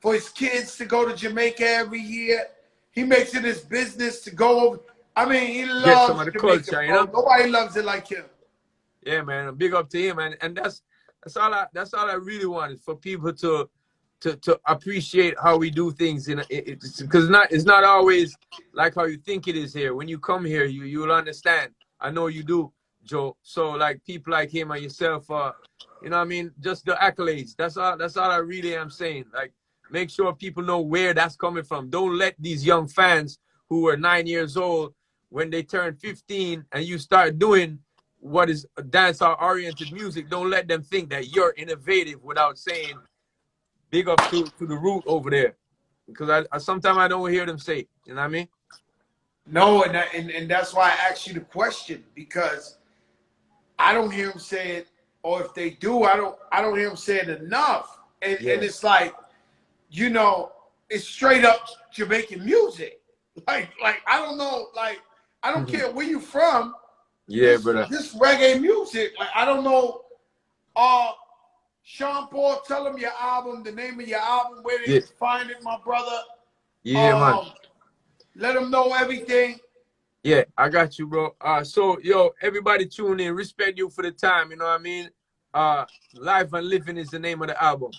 for his kids to go to Jamaica every year. He makes it his business to go over. I mean, he Get some loves of the Jamaica, culture, you bro. know? Nobody loves it like him. Yeah, man. Big up to him, and that's all I really wanted for people to appreciate how we do things in because it's not always like how you think it is here. When you come here, you'll understand. I know you do, Joe. So like people like him and yourself, you know what I mean? Just the accolades. That's all I really am saying. Like make sure people know where that's coming from. Don't let these young fans who are 9 years old when they turn 15 and you start doing what is dancehall oriented music, don't let them think that you're innovative without saying big up to the root over there. Because I sometimes I don't hear them say it, you know what I mean? No, and that's why I asked you the question, because I don't hear him say it, or if they do, I don't hear him say it enough. And Yeah. it's like, you know, it's straight up Jamaican music. Like I don't know, like I don't care where you from. Yeah, brother. This reggae music, like I don't know. Sean Paul, tell them your album, the name of your album, where they Yeah. can find it, my brother. Yeah, man. Let them know everything. Yeah, I got you, bro. So yo, everybody tune in. Respect you for the time, you know what I mean? Life and Living is the name of the album.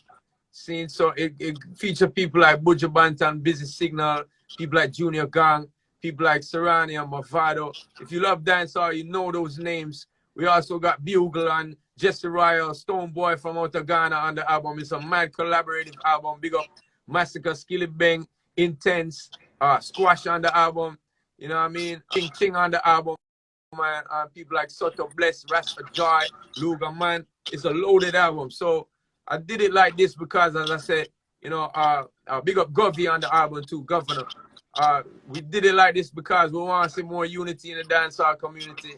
Seeing so it feature people like Buju Banton, Busy Signal, people like Junior Gang, people like Serrani and Mavado. If you love dancehall, you know those names. We also got Bugle and Jesse Royal, Stone Boy from out of Ghana on the album. It's a mad collaborative album. Big up Massacre, Skilly Bang, Intense, Squash on the album. You know what I mean? Ching Ching on the album, man. People like Soto Bless, Rasta Joy, Luga, man. It's a loaded album. So I did it like this because, as I said, you know, big up Govy on the album too, Governor. We did it like this because we want to see more unity in the dancehall community.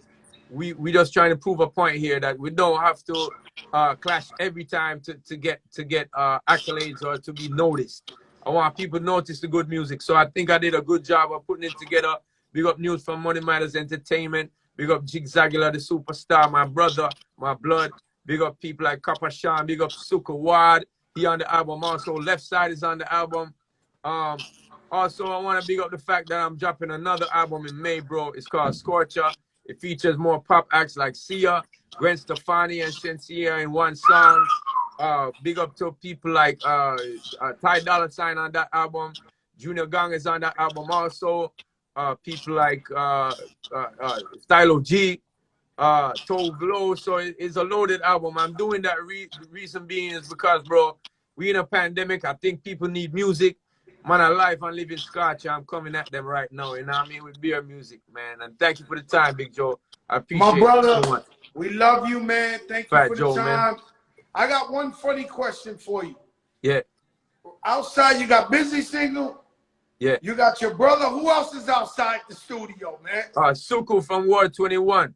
We just trying to prove a point here that we don't have to clash every time to get accolades or to be noticed. I want people to notice the good music. So I think I did a good job of putting it together. Big up News from Money Matters Entertainment. Big up Jig Zagular, the superstar, my brother, my blood. Big up people like Copper Sean. Big up Suka Ward. He on the album also. Left Side is on the album. Also, I want to big up the fact that I'm dropping another album in May, bro. It's called Scorcher. It features more pop acts like Sia, Gwen Stefani, and Shensia in one song. Big up to people like Ty Dolla $ign on that album. Junior Gang is on that album also. People like Stylo G, Tove Lo. So it's a loaded album. I'm doing that. The reason being is because, bro, we in a pandemic. I think people need music. Man, alive and living scotch. I'm coming at them right now. You know what I mean? With beer music, man. And thank you for the time, Big Joe. I appreciate My brother, it so much. we love you, man. Thank you Fat for the Joe, man. time. I got one funny question for you. Yeah. Outside, you got Busy Signal. Yeah. You got your brother. Who else is outside the studio, man? Suku from Ward 21.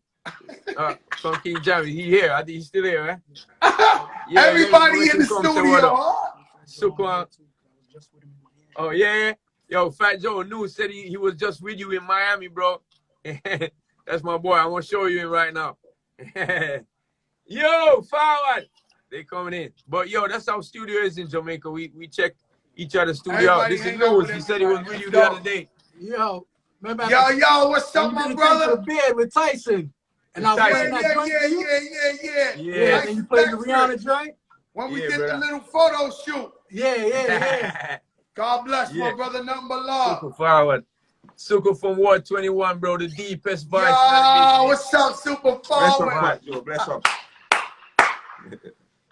From King Jammy. He here. I think he's still here, right? Yeah, Everybody in the come say what studio, up. huh? Suku. Oh, yeah. Yo, Fat Joe News said he was just with you in Miami, bro. That's my boy. I want to show you him right now. Yo, forward. They coming in. But, yo, that's how studio is in Jamaica. We check each other's studio out. Everybody This is hang out News. with He said he was with everybody. you Let's the go. other day. Yo, remember Yo, what's up, when my you did a trip to brother? the bed with Tyson? And I was Tyson. playing that joint for you? Yeah. Yeah. And you played the Rihanna joint? When we Yeah, did brother. the little photo shoot. Yeah. God bless Yeah. my brother, nothing but love. Super forward. Suku from Ward 21, bro. The deepest voice in the Yo, business. what's up, super forward? Fat Joe. Bless up.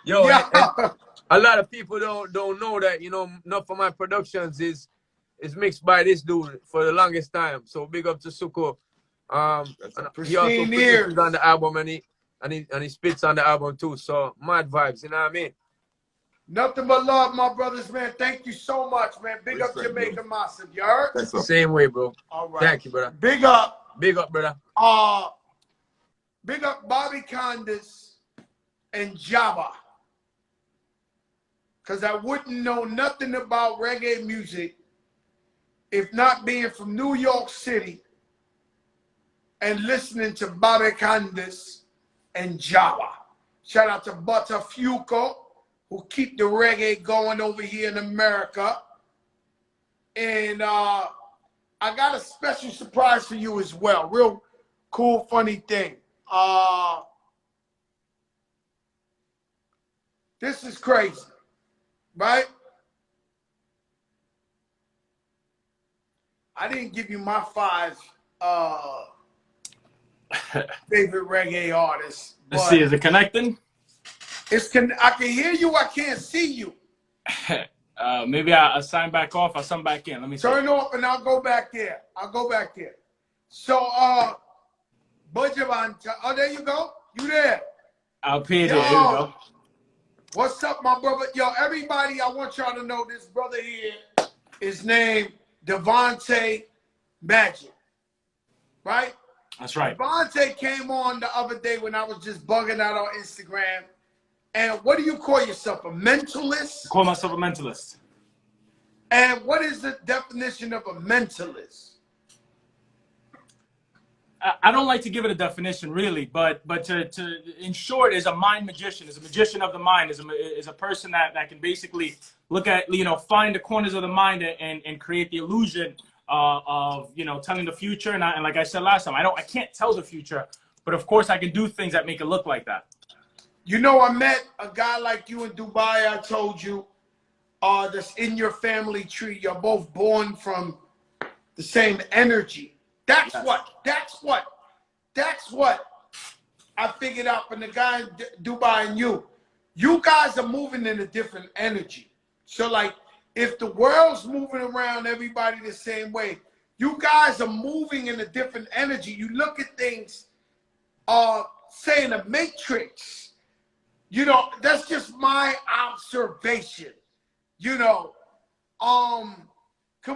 Yo, Yeah. and a lot of people don't know that, you know, enough of my productions is mixed by this dude for the longest time. So big up to Suko. He also Pristine ears. produces on the album and he spits on the album too. So mad vibes, you know what I mean? Nothing but love, my brothers, man. Thank you so much, man. Big up Respect, Jamaica Massive. You heard? Bless up. Same way, bro. All right. Thank you, brother. Big up. Big up, brother. Big up Bobby Condis and Jabba. Because I wouldn't know nothing about reggae music if not being from New York City and listening to Babekandas and Java. Shout out to Butterfuco, who keep the reggae going over here in America. And I got a special surprise for you as well. Real cool, funny thing. This is crazy, right? I didn't give you my 5 favorite reggae artists. Let's see, is it connecting? I can hear you, I can't see you. Maybe I'll sign back off, I'll sign back in. Let me see. Turn off and I'll go back there. So, Bujavanta, oh, there you go. You there. I'll pay there. Here we go. What's up, my brother? Yo, everybody, I want y'all to know this brother here is named Devontae Magic, right? That's right. Devontae came on the other day when I was just bugging out on Instagram. And what do you call yourself, a mentalist? I call myself a mentalist. And what is the definition of a mentalist? I don't like to give it a definition, really, but in short, is a mind magician, is a magician of the mind, is a person that can basically look at, find the corners of the mind and create the illusion of, telling the future. And like I said last time, I can't tell the future, but of course I can do things that make it look like that. I met a guy like you in Dubai. I told you, that's in your family tree. You're both born from the same energy. That's what I figured out from the guy in Dubai and you. You guys are moving in a different energy. So like, if the world's moving around everybody the same way, you guys are moving in a different energy. You look at things, say in a matrix. That's just my observation. Can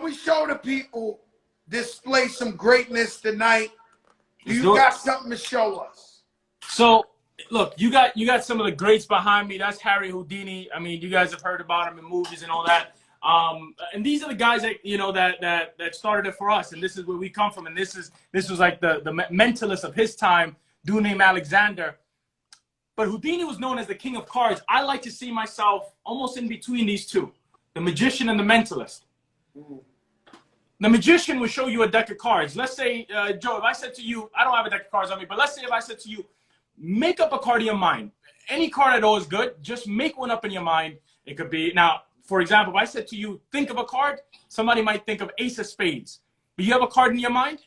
we show the people, display some greatness tonight? You got something to show us? So, look, you got some of the greats behind me. That's Harry Houdini. I mean, you guys have heard about him in movies and all that. And these are the guys that that started it for us. And this is where we come from. And this was like the mentalist of his time, dude named Alexander. But Houdini was known as the king of cards. I like to see myself almost in between these two, the magician and the mentalist. The magician will show you a deck of cards. Let's say, Joe, if I said to you, I don't have a deck of cards on me, but let's say if I said to you, make up a card in your mind. Any card at all is good. Just make one up in your mind. It could be, now, for example, if I said to you, think of a card, somebody might think of Ace of Spades. But you have a card in your mind?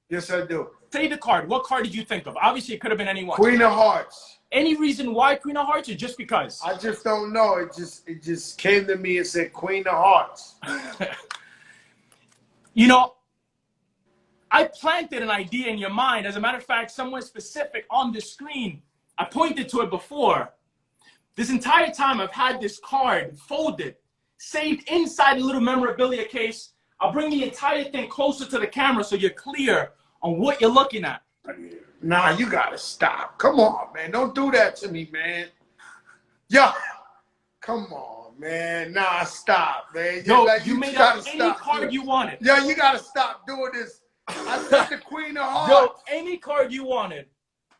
Yes, I do. Say the card. What card did you think of? Obviously, it could have been any one. Queen of Hearts. Any reason why Queen of Hearts, or just because? I just don't know. It just came to me and said Queen of Hearts. I planted an idea in your mind. As a matter of fact, somewhere specific on the screen, I pointed to it before. This entire time I've had this card folded, saved inside a little memorabilia case. I'll bring the entire thing closer to the camera so you're clear on what you're looking at. Nah, you gotta stop. Come on, man. Don't do that to me, man. Yeah. Come on, man. Nah, stop, man. Yo, you made up any card you wanted. Yeah, you gotta stop doing this. I said the Queen of Hearts. Yo, any card you wanted.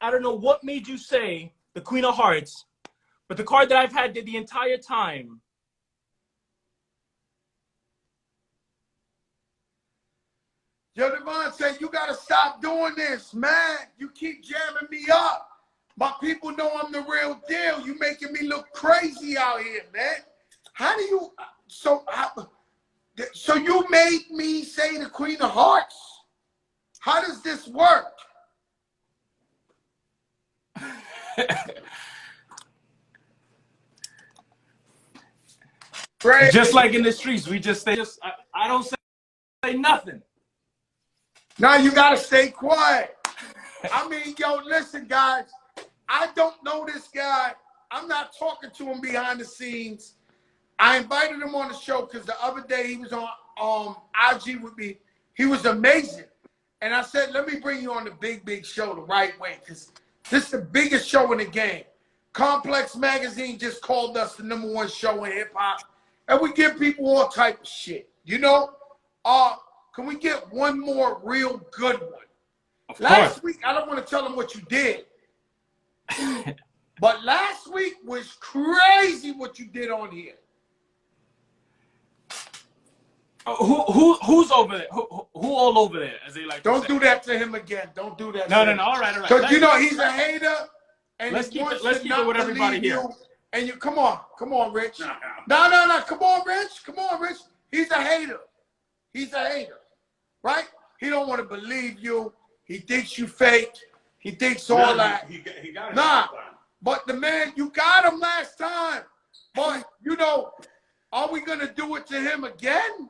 I don't know what made you say the Queen of Hearts, but the card that I've had the entire time. Yo, Devontae, you gotta stop doing this, man. You keep jamming me up. My people know I'm the real deal. You making me look crazy out here, man. How do you? So you made me say the Queen of Hearts? How does this work? Just like in the streets, we just say, I don't say nothing. Now you gotta stay quiet. I mean, yo, listen, guys. I don't know this guy. I'm not talking to him behind the scenes. I invited him on the show because the other day he was on IG with me. He was amazing. And I said, let me bring you on the big show the right way, because this is the biggest show in the game. Complex Magazine just called us the #1 show in hip-hop. And we give people all type of shit, Can we get one more real good one? Of Last course. week, I don't want to tell them what you did. But last week was crazy what you did on here. Who's over there? Who all over there? As they like. Don't do that to him again. Don't do that. No, to no, him. no. All right, all right. Because you know he's a hater, and Let's he keep wants it. Let's to keep it not with everybody believe here. you. And you come on, Rich. No. Come on, Rich. He's a hater. He's a hater, right? He don't want to believe you. He thinks you fake. He thinks all that. He got it. Nah, but the man, you got him last time. But you know, are we gonna do it to him again?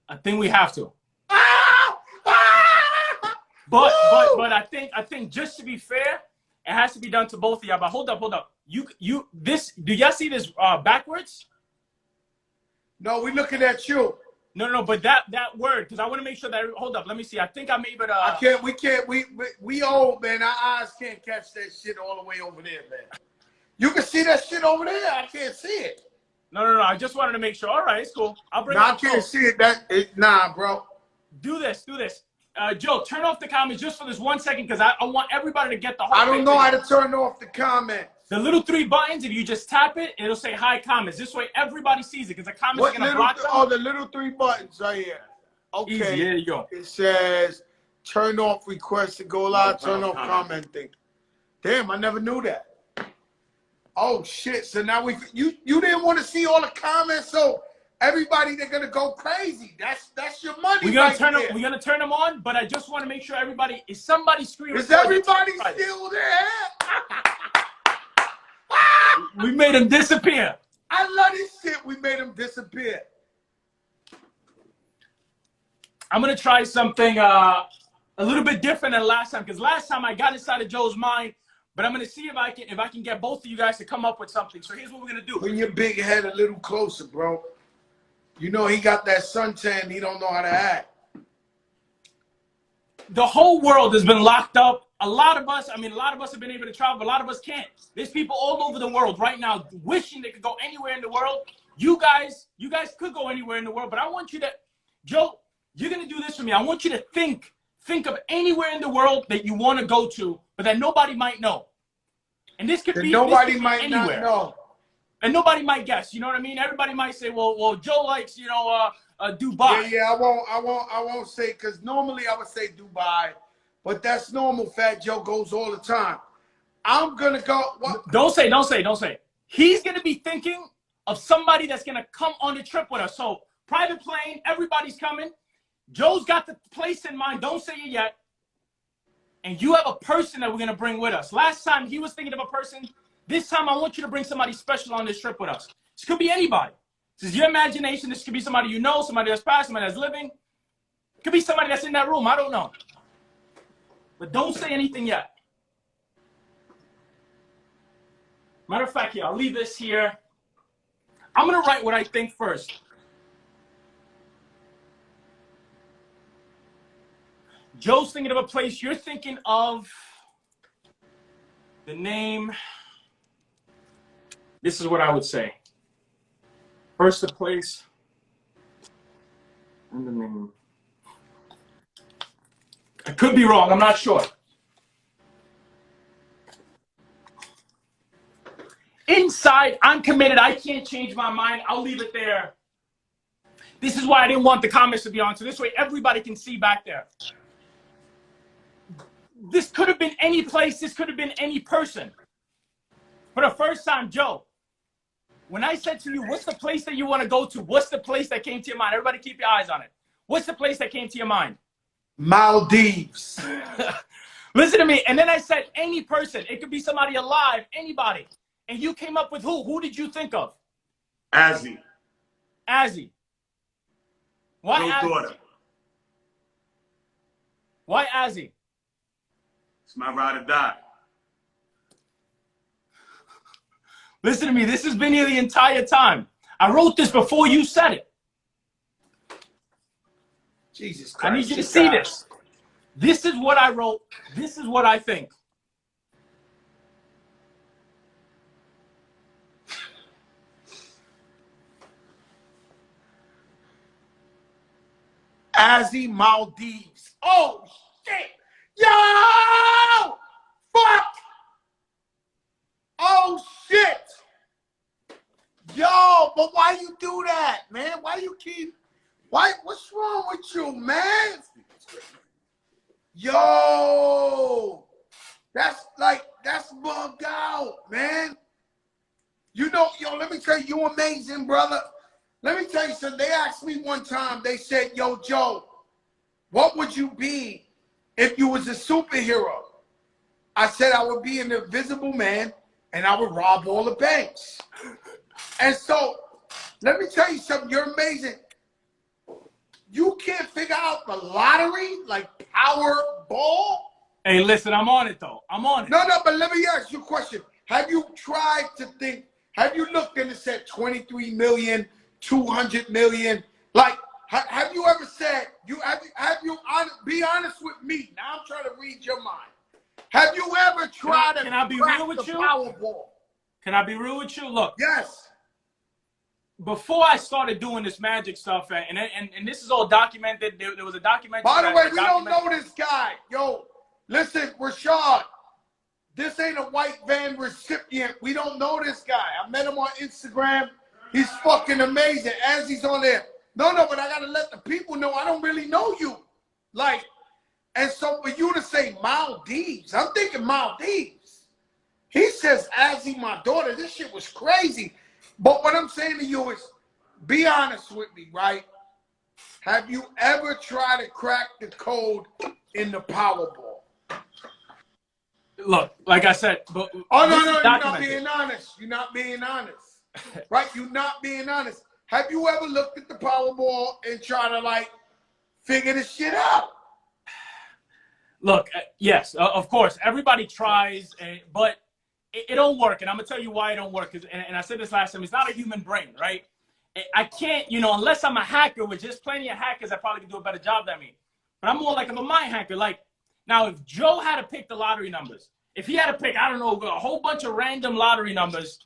I think we have to. Ah! Ah! But Woo! I think just to be fair, it has to be done to both of y'all. But hold up. You this do y'all see this backwards? No, we looking at you. No, but that word, because I want to make sure that hold up, let me see. I think I'm able to We old, man. Our eyes can't catch that shit all the way over there, man. You can see that shit over there. I can't see it. No. I just wanted to make sure. All right, it's cool. I'll bring No, it I up. can't see it. Nah, bro. Do this. Joe, turn off the comments just for this 1 second because I want everybody to get the whole I don't know picture. how to turn off the comments. The little 3 buttons, if you just tap it, it'll say hi comments. This way everybody sees it because the comments What are going to little? block them. Oh, the little 3 buttons right here. Okay. Easy, there you go. It says turn off request to go live, turn off commenting. Damn, I never knew that. Oh shit! So now you didn't want to see all the comments, so everybody they're gonna go crazy. That's your money. We're gonna right turn there. them. We're gonna turn them on, but I just want to make sure everybody is somebody screen. Is everybody still there? We made them disappear. I love this shit. We made them disappear. I'm gonna try something a little bit different than last time because last time I got inside of Joe's mind, but I'm gonna see if I can get both of you guys to come up with something. So here's what we're gonna do. Bring your big head a little closer, bro. You know he got that suntan. He don't know how to act. The whole world has been locked up. A lot of us have been able to travel, but a lot of us can't. There's people all over the world right now wishing they could go anywhere in the world. You guys could go anywhere in the world, but I want you to, Joe, you're gonna do this for me. I want you to think of anywhere in the world that you want to go to, but that nobody might know. And this could be nobody might anywhere. not know. And nobody might guess. You know what I mean? Everybody might say, well, Joe likes, Dubai. Yeah. I won't say because normally I would say Dubai, but that's normal. Fat Joe goes all the time. I'm gonna go. What? Don't say. He's gonna be thinking of somebody that's gonna come on the trip with us. So private plane, everybody's coming. Joe's got the place in mind. Don't say it yet. And you have a person that we're gonna bring with us. Last time he was thinking of a person. This time I want you to bring somebody special on this trip with us. This could be anybody. This is your imagination. This could be somebody you know, somebody that's passed, somebody that's living. It could be somebody that's in that room. I don't know. But don't say anything yet. Matter of fact, here, I'll leave this here. I'm going to write what I think first. Joe's thinking of a place. You're thinking of the name. This is what I would say. First, the place and the name. I could be wrong. I'm not sure. Inside, I'm committed. I can't change my mind. I'll leave it there. This is why I didn't want the comments to be on. So this way, everybody can see back there. This could have been any place. This could have been any person. For the first time, Joe, when I said to you, what's the place that you want to go to? What's the place that came to your mind? Everybody keep your eyes on it. What's the place that came to your mind? Maldives. Listen to me. And then I said any person. It could be somebody alive, anybody. And you came up with who? Who did you think of? Azzy. Azzy. Why Joe's Azzy? daughter. Why Azzy? It's my ride or die. Listen to me. This has been here the entire time. I wrote this before you said it. Jesus Christ. I need you to see this. This is what I wrote. This is what I think. Azzy Maldives. Oh shit. Yo! Fuck! Oh shit! Yo, but why you do that, man? What's wrong with you, man? Yo! That's bugged out, man. You know, yo, let me tell you, you amazing, brother. Let me tell you something. They asked me one time, they said, yo, Joe, what would you be if you was a superhero? I said I would be an invisible man and I would rob all the banks. And so, let me tell you something. You're amazing. You can't figure out the lottery, like Powerball? Hey, listen, I'm on it, though. I'm on it. No, but let me ask you a question. Have you tried to think, have you looked and said 23 million, 200 million? Like, have you ever said, be honest with me. Now I'm trying to read your mind. Have you ever tried to I be real with you? Powerball? Can I be real with you? Look. Yes. Before I started doing this magic stuff, and this is all documented, there was a documentary. By the way, we don't know this guy. Yo, listen, Rashad, this ain't a white van recipient. We don't know this guy. I met him on Instagram. He's fucking amazing. As he's on there. No, but I got to let the people know I don't really know you. Like, and so for you to say Maldives, I'm thinking Maldives. He says, Azzy, my daughter, this shit was crazy. But what I'm saying to you is, be honest with me, right? Have you ever tried to crack the code in the Powerball? Look, like I said, but oh no, you're not being honest. You're not being honest, right? You're not being honest. Have you ever looked at the Powerball and tried to like figure this shit out? Look, yes, of course, everybody tries, but it don't work, and I'm gonna tell you why it don't work. And I said this last time, it's not a human brain, right? I can't, unless I'm a hacker, which there's plenty of hackers that probably can do a better job than me. But I'm more like I'm a mind hacker. Like, now, if Joe had to pick the lottery numbers, if he had to pick, I don't know, a whole bunch of random lottery numbers,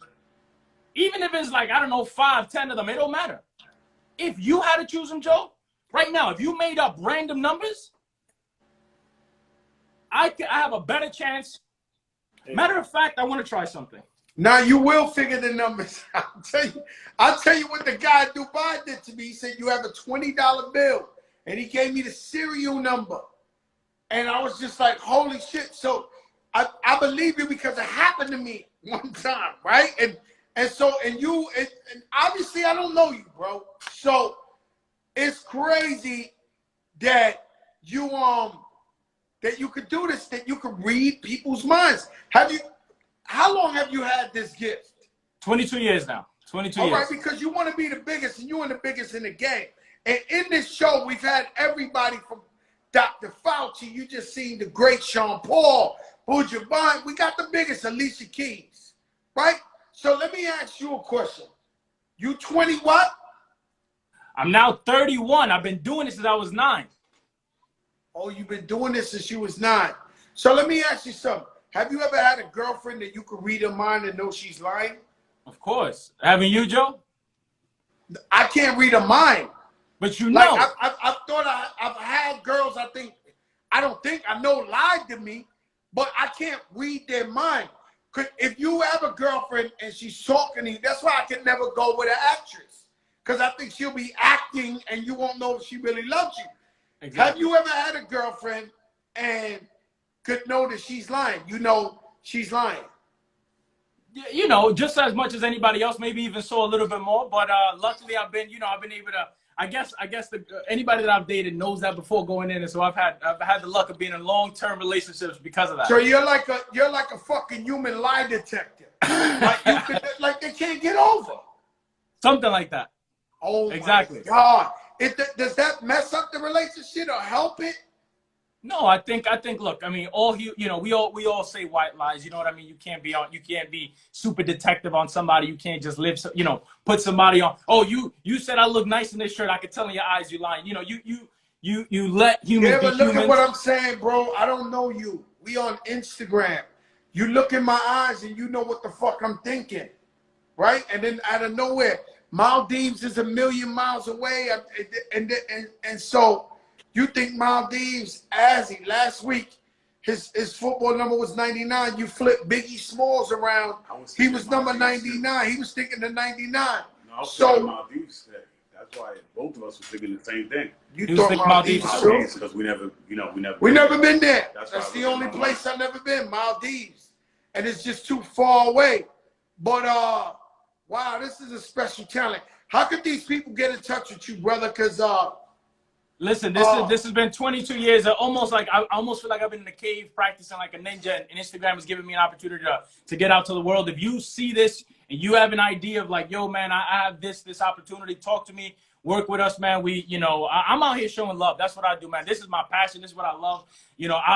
even if it's like, I don't know, 5, 10 of them, it don't matter. If you had to choose them, Joe, right now, if you made up random numbers, I have a better chance. Matter of fact, I want to try something. Now you will figure the numbers. I'll tell you what the guy in Dubai did to me. He said, you have a $20 bill. And he gave me the serial number. And I was just like, holy shit. So I believe you because it happened to me one time, right? And obviously I don't know you, bro. So it's crazy that you could do this, that you could read people's minds. How long have you had this gift? 22 years now. 22 years. All right, because you want to be the biggest, and you're the biggest in the game. And in this show, we've had everybody from Dr. Fauci. You just seen the great Sean Paul, Buju Banton. We got the biggest, Alicia Keys, right? So let me ask you a question. You 20 what? I'm now 31. I've been doing this since I was 9. Oh, you've been doing this since you was 9. So let me ask you something. Have you ever had a girlfriend that you could read her mind and know she's lying? Of course. Haven't you, Joe? I can't read her mind. But you know. Like, I've had girls I know lied to me, but I can't read their mind. Cause if you have a girlfriend and she's talking to you, that's why I can never go with an actress. Because I think she'll be acting and you won't know if she really loves you. Exactly. Have you ever had a girlfriend and could know that she's lying? You know she's lying. You know, just as much as anybody else, maybe even so a little bit more. But luckily, I've been able to. I guess anybody that I've dated knows that before going in, and so I've had the luck of being in long-term relationships because of that. So you're like a fucking human lie detector. like they can't get over. Something like that. Oh exactly. My God. Does that mess up the relationship or help it? No, I think. Look, I mean, we all say white lies. You know what I mean? You can't be super detective on somebody. You can't just put somebody on. Oh, you said I look nice in this shirt. I could tell in your eyes you're lying. You know, you let humans. Yeah, but be look humans. at what I'm saying, bro. I don't know you. We on Instagram. You look in my eyes and you know what the fuck I'm thinking, right? And then out of nowhere, Maldives is 1,000,000 miles away, and so. You think Maldives, Azzy, last week, his football number was 99. You flip Biggie Smalls around. He was number 99. He was thinking the 99. No, I was so thinking Maldives today. That's why both of us were thinking the same thing. You thought Maldives too? Because we never been there. That's the only place I've never been, Maldives, and it's just too far away. But wow, this is a special talent. How could these people get in touch with you, brother? Because listen, this has been 22 years. Almost like I almost feel like I've been in a cave practicing like a ninja, and Instagram has given me an opportunity to get out to the world. If you see this and you have an idea of like, yo, man, I have this opportunity, talk to me, work with us, man. I'm out here showing love. That's what I do, man. This is my passion. This is what I love.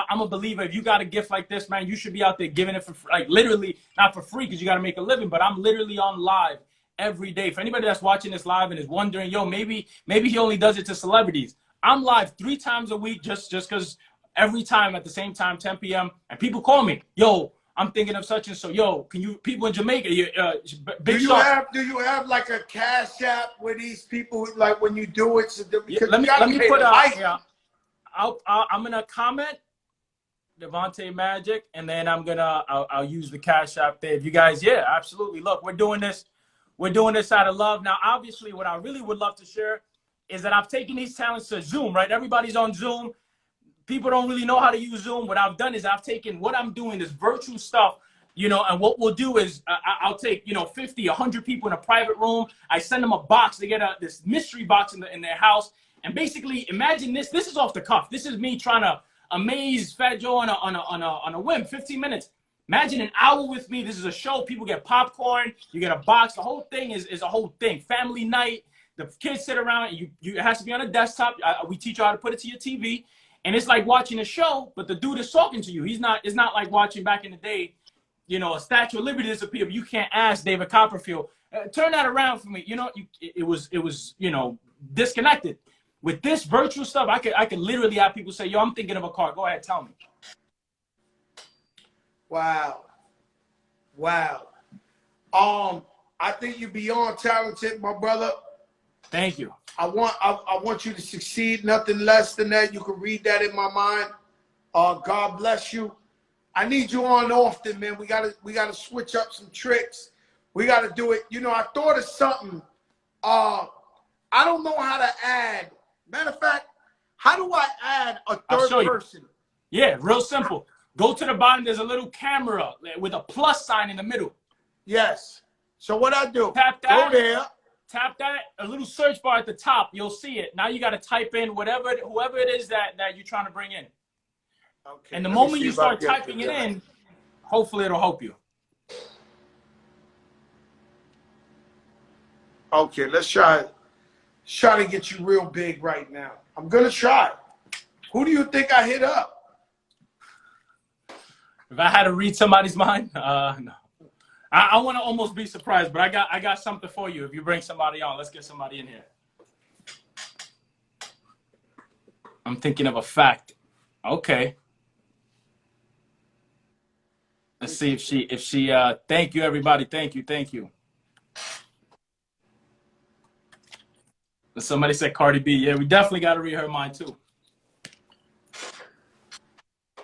I'm a believer. If you got a gift like this, man, you should be out there giving it for free, like literally not for free because you got to make a living. But I'm literally on live every day. For anybody that's watching this live and is wondering, yo, maybe he only does it to celebrities. I'm live 3 times a week just because every time at the same time, 10 p.m. And people call me, yo, I'm thinking of such and so. Yo, can you, people in Jamaica, do you have like a cash app where these people, like when you do it? So let me put I'm going to comment Devontae Magic, and then I'll use the cash app there. If you guys, yeah, absolutely. Look, we're doing this out of love. Now, obviously, what I really would love to share is that I've taken these talents to Zoom, right? Everybody's on Zoom. People don't really know how to use Zoom. What I've done is I've taken what I'm doing, this virtual stuff, and what we'll do is I'll take, 50, 100 people in a private room. I send them a box. They get this mystery box in their house. And basically, imagine this. This is off the cuff. This is me trying to amaze Fat Joe on a whim, 15 minutes. Imagine an hour with me. This is a show. People get popcorn. You get a box. The whole thing is a whole thing. Family night. The kids sit around. It has to be on a desktop. We teach you how to put it to your TV. And it's like watching a show, but the dude is talking to you. It's not like watching back in the day, a Statue of Liberty disappear, but you can't ask David Copperfield. Turn that around for me. It was disconnected. With this virtual stuff, I could literally have people say, yo, I'm thinking of a car. Go ahead, tell me. Wow. I think you're beyond talented, my brother. Thank you. I want you to succeed. Nothing less than that. You can read that in my mind. God bless you. I need you on often, man. We gotta switch up some tricks. We gotta do it. I thought of something. I don't know how to add. Matter of fact, how do I add a third person? Yeah, real simple. Go to the bottom. There's a little camera with a plus sign in the middle. Yes. So what I do? Tap that. Go there. Tap that. A little search bar at the top. You'll see it. Now you got to type in whoever it is that you're trying to bring in. Okay. And the moment you start typing it in, hopefully it'll help you. Okay, let's try to get you real big right now. I'm gonna try. Who do you think I hit up? If I had to read somebody's mind, no. I want to almost be surprised, but I got something for you. If you bring somebody on, let's get somebody in here. I'm thinking of a fact. Okay. Let's see if she thank you, everybody. Thank you. Somebody said Cardi B. Yeah, we definitely got to read her mind too.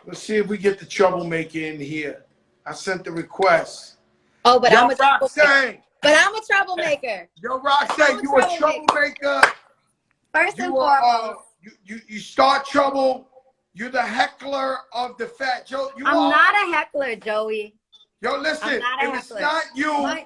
Let's see if we get the troublemaker in here. I sent the request. Oh, but I'm a Roxanne. But I'm a troublemaker. Yo, Roxanne, you a troublemaker. First and foremost. You start trouble. You're the heckler of the Fat Joe. I'm not a heckler, Joey. Yo, listen, if it's not you,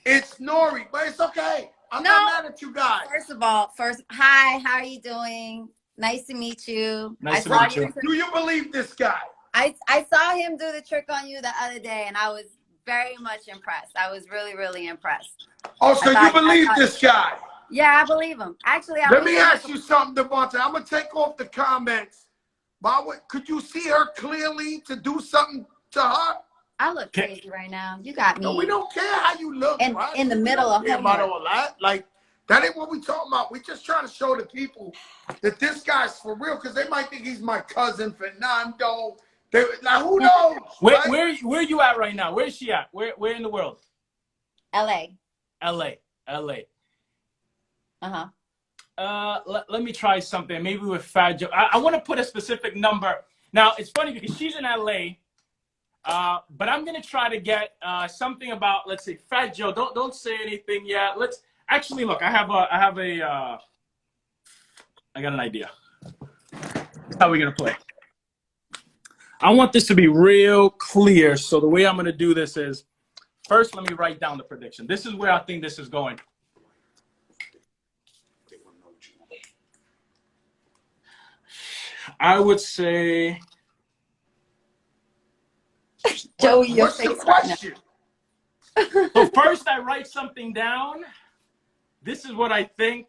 it's Nori, but it's okay. I'm not mad at you guys. First of all, hi, how are you doing? Nice to meet you. Nice to meet you. Do you believe this guy? I saw him do the trick on you the other day, and I was very much impressed. I was really, really impressed. Oh, so you believe this guy? Yeah, I believe him. Actually, let me ask you something, Devontae. I'm going to take off the comments. Could you see her clearly to do something to her? I look crazy right now. You got me. No, we don't care how you look. Right? In the middle of homework. About all that. Like, that ain't what we talking about. We just trying to show the people that this guy's for real, because they might think he's my cousin Fernando. Like, who knows? Where you at right now? Where is she at? Where in the world? LA. LA. Uh-huh. let me try something. Maybe with Fat Joe. I want to put a specific number. Now, it's funny because she's in LA, but I'm going to try to get something about, let's say, Fat Joe. Don't say anything yet. Let's actually look. I got an idea. How are we going to play? I want this to be real clear. So the way I'm going to do this is, first, let me write down the prediction. This is where I think this is going. I would say... Joey, your What's the face right now. question? So first I write something down. This is what I think.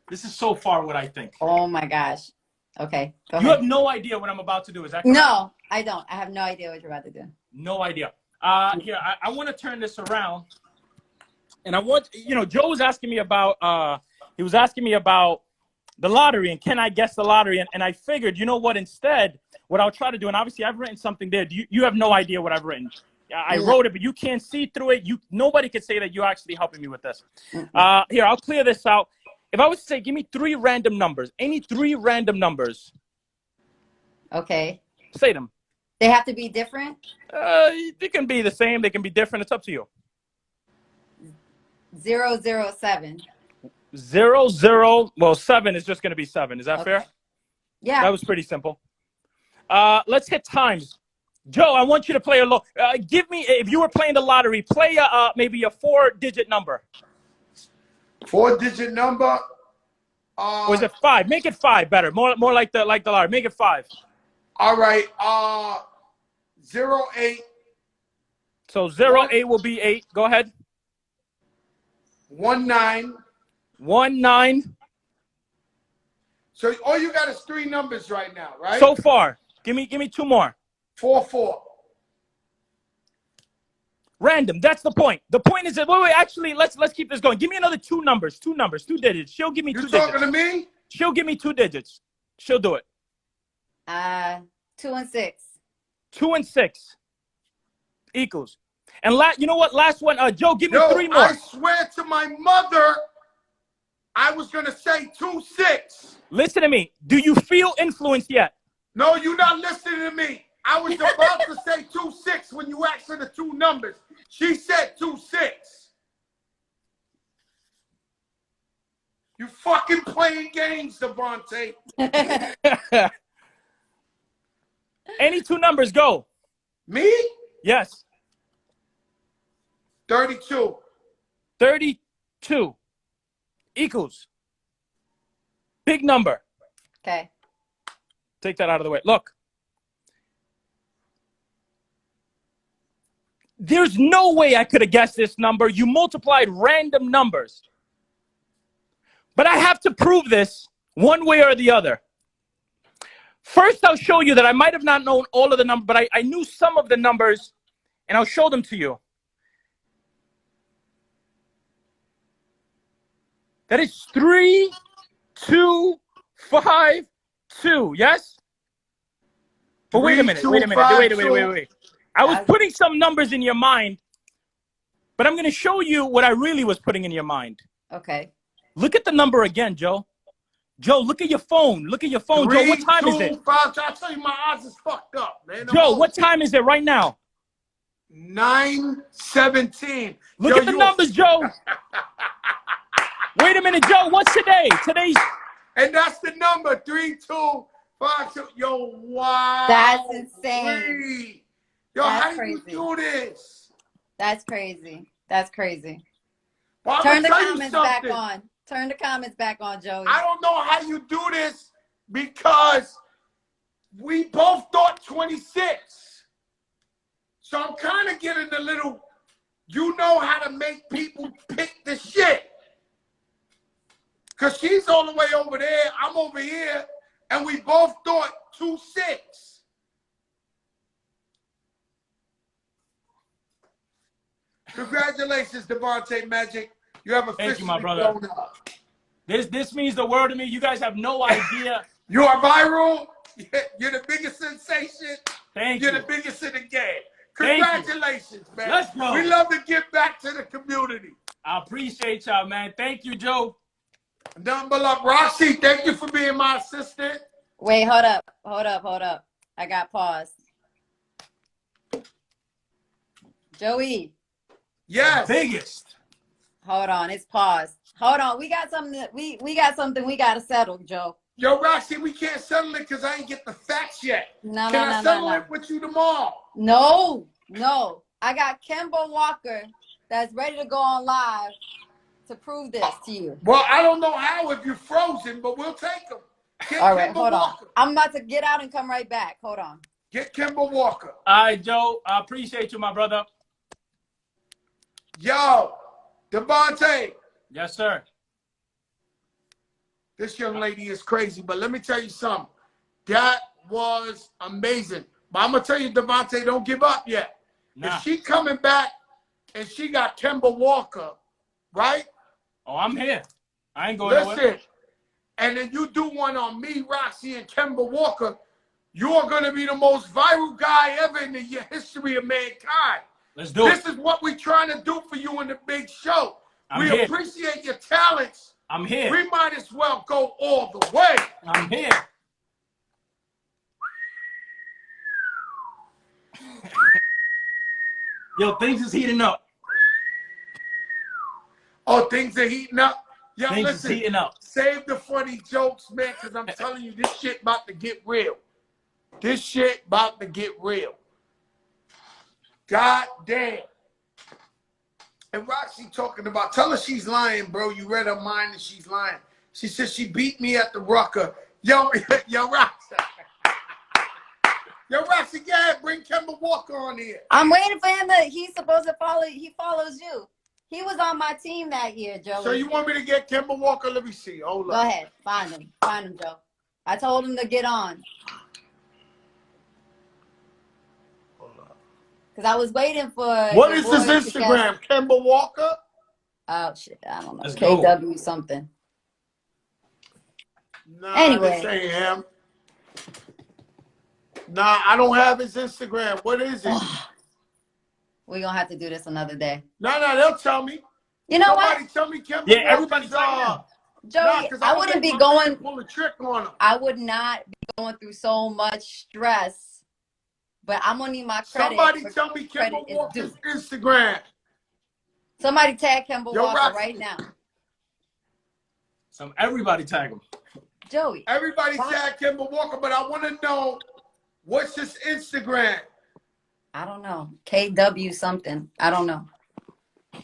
This is so far what I think. Oh my gosh. Okay, go You ahead. have no idea what I'm about to do. Is that correct? No, I don't. I have no idea what you're about to do. No idea. Here, I want to turn this around. And I want, Joe was asking me about, he was asking me about the lottery and can I guess the lottery? And I figured, you know what, instead, what I'll try to do, and obviously I've written something there. You have no idea what I've written. I wrote it, but you can't see through it. Nobody could say that you're actually helping me with this. Here, I'll clear this out. If I was to say, give me 3 random numbers, any 3 random numbers. Okay. Say them. They have to be different? They can be the same. They can be different. It's up to you. 007. 0, well, 7 is just going to be 7. Is that fair? Yeah. That was pretty simple. Let's hit times. Joe, I want you to play a low. Give me, if you were playing the lottery, play maybe a 4-digit number. 4-digit number. Or is it 5? Make it 5 better. More like the lottery. Make it 5. All right. 08. So 08 will be 8. Go ahead. 19. 19. So all you got is 3 numbers right now, right? So far. Give me 2 more. 44. Random. That's the point. The point is that wait. Actually, let's keep this going. Give me another 2 numbers. 2 digits. She'll give me 2 digits. You talking to me? She'll give me 2 digits. She'll do it. 2 and 6. 2 and 6 equals. And you know what? Last one. Joe, give me 3 more. I swear to my mother, I was gonna say 2-6. Listen to me. Do you feel influenced yet? No, you're not listening to me. I was about to say 2-6 when you asked her the 2 numbers. She said 2-6. You fucking playing games, Devontae. Any 2 numbers, go. Me? Yes. 32. 32 equals. Big number. Okay. Take that out of the way. Look. There's no way I could have guessed this number. You multiplied random numbers. But I have to prove this one way or the other. First, I'll show you that I might have not known all of the numbers, but I knew some of the numbers, and I'll show them to you. That is 3, 2, 5, 2. Yes? But wait a minute. Wait. I was putting some numbers in your mind, but I'm going to show you what I really was putting in your mind. Okay. Look at the number again, Joe. Joe, look at your phone. Look at your phone. 3, Joe, what time 2, is it? 5. I tell you, my eyes is fucked up, man. Joe, what time is it right now? 9:17. Look at the numbers, Joe. Wait a minute, Joe. What's today? Today's... And that's the number. 3, 2, 5, 2. Yo, wow. That's insane. 3. Yo, That's how crazy. do you do this? That's crazy. That's crazy. Well, Turn the tell you comments back something. on. Turn the comments back on, Joey. I don't know how you do this because we both thought 26. So I'm kind of getting a little, you know how to make people pick the shit. Because she's all the way over there, I'm over here, and we both thought 2-6. Congratulations, Devontae Magic. You have officially Thank you, my brother. blown up. This means the world to me. You guys have no idea. You are viral. You're the biggest sensation. Thank You're you. the biggest in the game. Thank you. Congratulations, man. Let's go. We love to give back to the community. I appreciate y'all, man. Thank you, Joe. Nothing but love. Roxy, thank you for being my assistant. Wait, hold up. I got paused. Joey, Yes. Biggest. hold on. It's paused. Hold on. We got something we got something we gotta settle, Joe. Yo, Roxy, we can't settle it because I ain't get the facts yet. No, Can no, I no, settle no, it with you tomorrow? no. No. I got Kemba Walker that's ready to go on live to prove this to you. Well, I don't know how if you're frozen, but we'll take them. Get All right, Kemba hold on. Walker. I'm about to get out and come right back. Hold on. Get Kemba Walker. All right, Joe. I appreciate you, my brother. Yo, Devontae, Yes, sir. this young lady is crazy, but let me tell you something. That was amazing. But I'm going to tell you, Devontae, don't give up yet. Nah. If she coming back and she got Kemba Walker, right? Oh, I'm here. I ain't going nowhere. Listen, and then you do one on me, Roxy, and Kemba Walker, you are going to be the most viral guy ever in the history of mankind. Let's do it. This is what we're trying to do for you in the big show. I'm We here. appreciate your talents. I'm here. We might as well go all the way. I'm here. Yo, things is heating up. Oh, things are heating up. Yo, Things is listen, heating up. save the funny jokes, man, because I'm telling you, this shit about to get real. This shit about to get real. God damn. And Roxy talking about, tell her she's lying, bro. You read her mind and she's lying. She said she beat me at the Rucker. Yo, Roxy. Yo, Roxy, go ahead, bring Kemba Walker on here. I'm waiting for him to, he's supposed to follow, he follows you. He was on my team that year, Joey. So you want me to get Kemba Walker? Let me see. Hold Go on. ahead, find him, Joe. I told him to get on. Hold on. Because I was waiting for What your is his boys to guess- Instagram? Kemba Walker? Oh shit, I don't know. Let's go. KW something. Nah, Anyway. this ain't him. Nah, I don't have his Instagram. What is it? We're gonna have to do this another day. No, they'll tell me. You know Somebody what? tell me Kemba Yeah, Walker's, everybody tell him. Joey, 'cause I don't wouldn't think be my man going, pull a trick on him. I would not be going through so much stress. But I'm gonna need my credit. Somebody where tell me credit Kemba is Walker's due. Instagram. Somebody tag Kemba Yo, Walker Roxy. right now. Everybody tag him. Joey. Everybody tag Kemba Walker, but I want to know what's his Instagram. I don't know. KW something. I don't know.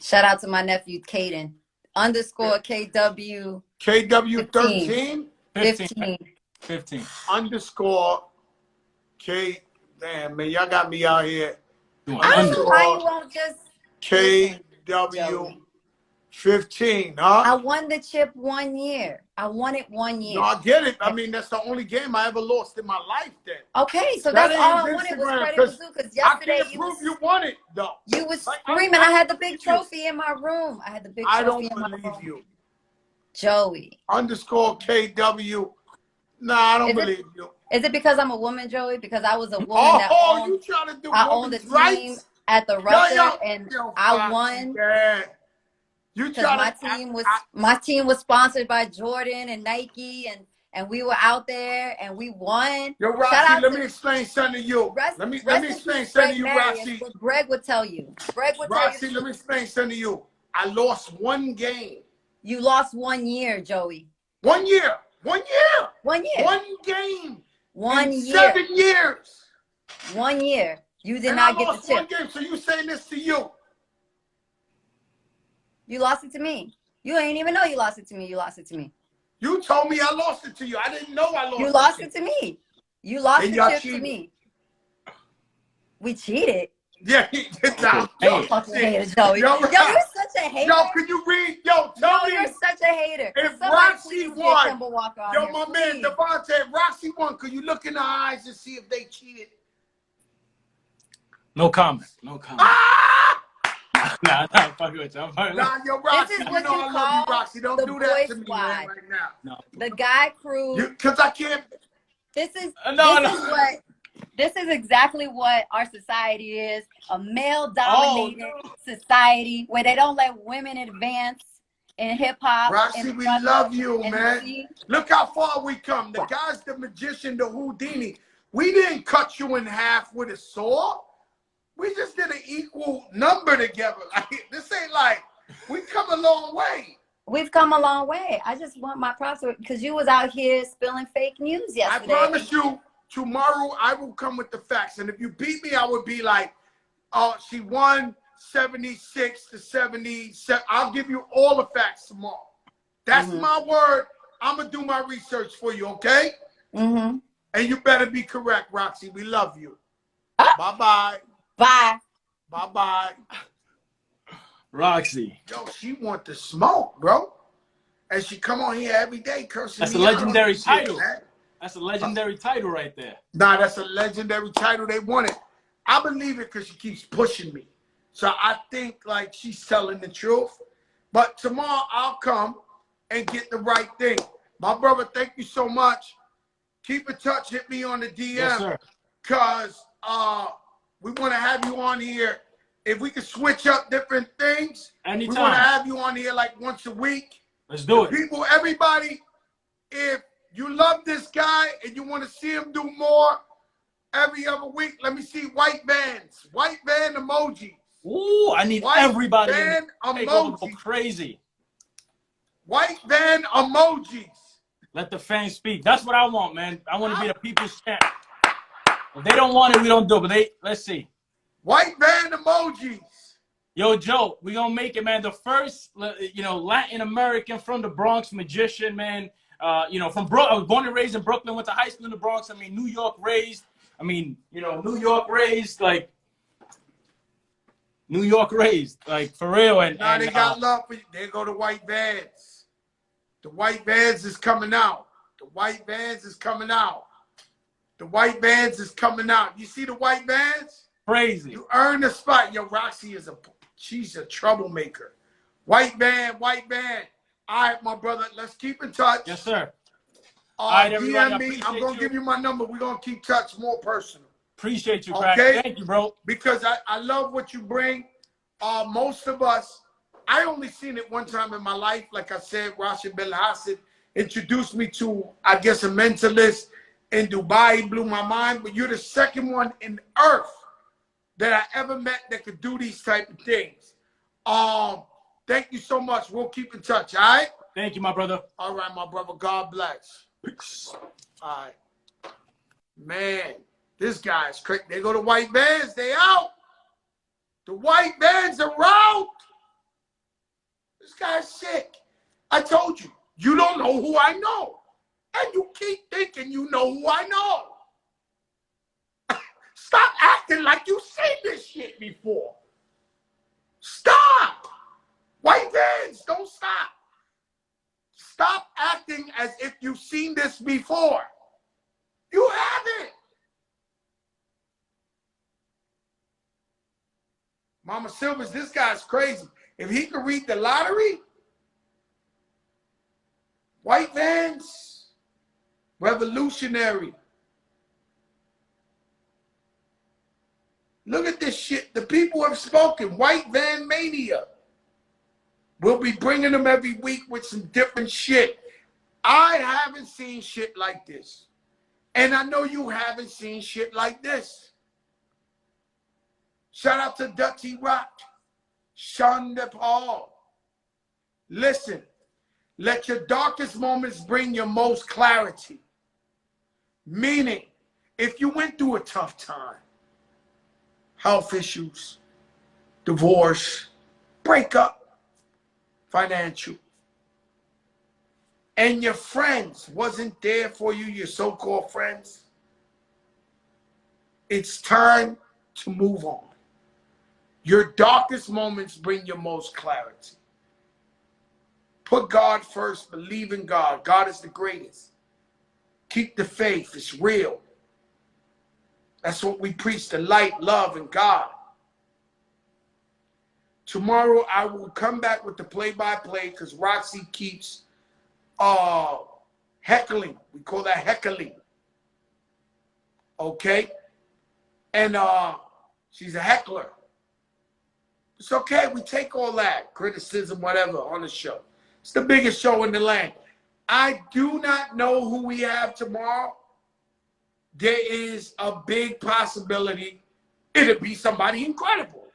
Shout out to my nephew Caden. _ KW KW13 15. _ K. Damn, man, y'all got me out here. Doing I don't under. know why you won't just KW15, huh? I won the chip 1 year. I won it 1 year. No, I get it. I mean, that's the only game I ever lost in my life then. Okay, so That that's ain't all I his wanted was Instagram, credit was 'cause due because I yesterday can't prove you won it, though. you was Like, screaming. I had the big believe you. trophy in my room. I had the big I trophy don't in my believe room. you. Joey. _ KW. Nah, I don't Is it- believe you. Is it because I'm a woman, Joey? Because I was a woman that Oh, owned, you trying to do I owned a women's team rights? at the Rucker and Yo, I Foxy, won. man. You Because trying my to team was sponsored by Jordan and Nike and we were out there and we won. Yo, Shout Roxy, out let to me explain something to you. Let me rest in explain peace, something to Greg you, Marius, Roxy. what Greg would tell you. Greg would Roxy, tell let you me explain something to you. I lost one game. you lost 1 year, Joey. 1 year. 1 year. 1 year. One game. 1 in year. 7 years. 1 year. You did And not I get lost the chip. one game. So you saying this to you? You lost it to me. You ain't even know you lost it to me. You lost it to me. You told me I lost it to you. I didn't know I lost it. You lost it to me. You lost And the y'all chip cheated. to me. We cheated. Yeah, he did not. You're a fucking hater, Joey. Yo, you're such a hater. Yo, can you read? Yo, tell me. You're such a hater. If Somebody Roxy please get won, Kemba Walker on yo, here, my man please. Devontae, if Roxy won, could you look in the eyes and see if they cheated? No comment. No comment. Ah! Nah, I'm fucking with you. I'm fucking with Nah, yo, Roxy, This is you what know you I love you, call Roxy. Don't the do that to boy me, squad. man, right now. you. No. The guy crew. Because I can't. This is No, this no. is what This is exactly what our society is, a male-dominated society where they don't let women advance in hip-hop. Roxy, we love you, man. Look how far we come. The guy's the magician, the Houdini. We didn't cut you in half with a saw. We just did an equal number together. Like, this ain't like, we come a long way. We've come a long way. I just want my props because you was out here spilling fake news yesterday. I promise you, tomorrow I will come with the facts. And if you beat me, I would be like, she won 76 to 77. I'll give you all the facts tomorrow. That's my word. I'm going to do my research for you, okay? And you better be correct, Roxy. We love you. Bye-bye. Bye. Bye-bye. Roxy. Yo, she want the smoke, bro. And she come on here every day cursing That's me a legendary out. title. Man. That's a legendary title right there. Nah, that's a legendary title. They want it. I believe it because she keeps pushing me. So I think like she's telling the truth. But tomorrow I'll come and get the right thing. My brother, thank you so much. Keep in touch. Hit me on the DM. Yes, sir. Because we want to have you on here. If we could switch up different things, anytime. We want to have you on here like once a week. Let's do it. People, everybody, if you love this guy and you want to see him do more every other week, let me see white vans. White van emojis. Ooh, I need white everybody van to go crazy. White van emojis. Let the fans speak. That's what I want, man. I want to be the people's champ. If they don't want it, we don't do it. But let's see. White van emojis. Yo, Joe, we gonna make it, man. The first, Latin American from the Bronx magician, man. I was born and raised in Brooklyn, went to high school in the Bronx. I mean, New York raised. Like for real. And now they got love for you. They go to white vans. The white vans is coming out. The white vans is coming out. The white vans is coming out. You see the white vans? Crazy. You earn the spot. Yo, Roxy she's a troublemaker. White van, white van. All right, my brother, let's keep in touch. Yes, sir. All right, everybody, DM me. I'm going to give you my number. We're going to keep touch more personal. Appreciate you, Crack. Okay? Thank you, bro. Because I love what you bring. Most of us, I only seen it one time in my life. Like I said, Rashid Ben Hassan introduced me to, I guess, a mentalist in Dubai. He blew my mind. But you're the second one in earth that I ever met that could do these type of things. Thank you so much. We'll keep in touch, all right? Thank you, my brother. All right, my brother. God bless. Peace. All right. Man, this guy's crazy. They go to white vans. They out. The white vans are out. This guy's sick. I told you. You don't know who I know. And you keep thinking you know who I know. Stop acting like you've seen this shit before. Stop. White vans, don't stop. Stop acting as if you've seen this before. You haven't. Mama Silvers, this guy's crazy. If he could read the lottery, white vans, revolutionary. Look at this shit. The people have spoken. White van mania. We'll be bringing them every week with some different shit. I haven't seen shit like this. And I know you haven't seen shit like this. Shout out to Dutty Rock. Sean DePaul. Listen, let your darkest moments bring your most clarity. Meaning, if you went through a tough time, health issues, divorce, breakup, financial, and your friends wasn't there for you, your so-called friends, it's time to move on. Your darkest moments bring your most clarity. Put God first, believe in God. God is the greatest. Keep the faith, it's real. That's what we preach, the light, love, and God. Tomorrow I will come back with the play-by-play because Roxy keeps heckling. We call that heckling. Okay? And she's a heckler. It's okay. We take all that criticism, whatever, on the show. It's the biggest show in the land. I do not know who we have tomorrow. There is a big possibility it'll be somebody incredible.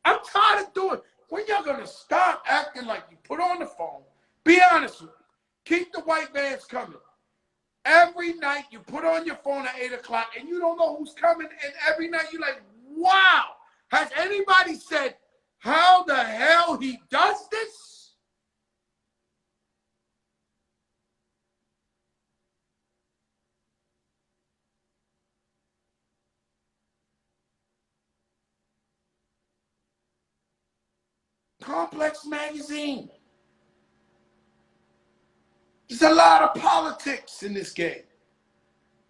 I'm tired of doing. When y'all gonna stop acting like you put on the phone? Be honest with me. Keep the white vans coming. Every night you put on your phone at 8 o'clock and you don't know who's coming. And every night you're like, wow. Has anybody said how the hell he does this? Complex Magazine. There's a lot of politics in this game.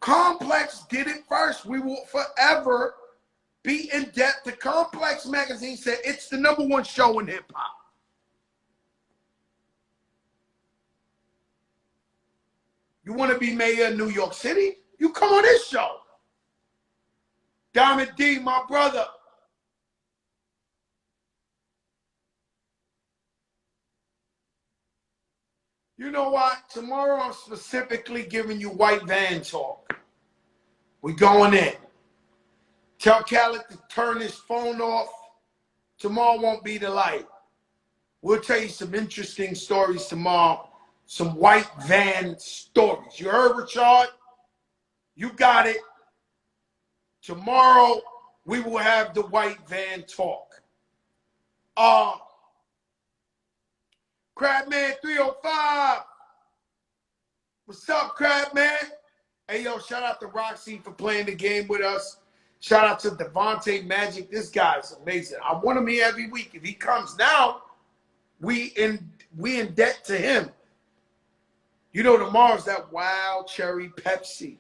Complex did it first. We will forever be in debt. The Complex Magazine said it's the #1 show in hip hop. You want to be mayor of New York City? You come on this show. Diamond D, my brother. You know what? Tomorrow I'm specifically giving you white van talk. We going in. Tell Khaled to turn his phone off. Tomorrow won't be the light. We'll tell you some interesting stories tomorrow. Some white van stories. You heard, Richard? You got it. Tomorrow we will have the white van talk. Crabman 305. What's up, Crabman? Hey, yo, shout out to Roxy for playing the game with us. Shout out to Devontae Magic. This guy's amazing. I want him here every week. If he comes now, we in debt to him. You know, tomorrow's that wild cherry Pepsi.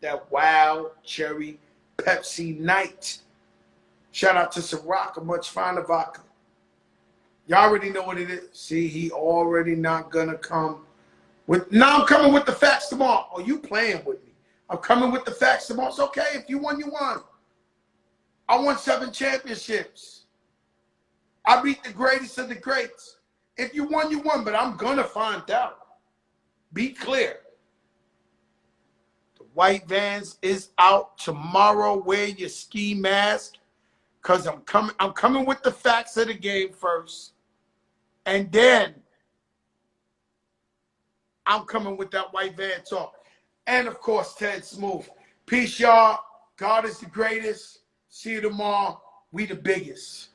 That wild cherry Pepsi night. Shout out to Ciroc, a much finer vodka. Y'all already know what it is. See, he already not gonna come with. Now I'm coming with the facts tomorrow. Oh, you playing with me? I'm coming with the facts tomorrow. It's okay. If you won, you won. I won 7 championships. I beat the greatest of the greats. If you won, you won. But I'm gonna find out. Be clear. The white vans is out tomorrow. Wear your ski mask, cause I'm coming with the facts of the game first. And then I'm coming with that white van talk. And of course, Ted Smooth. Peace, y'all. God is the greatest. See you tomorrow. We the biggest.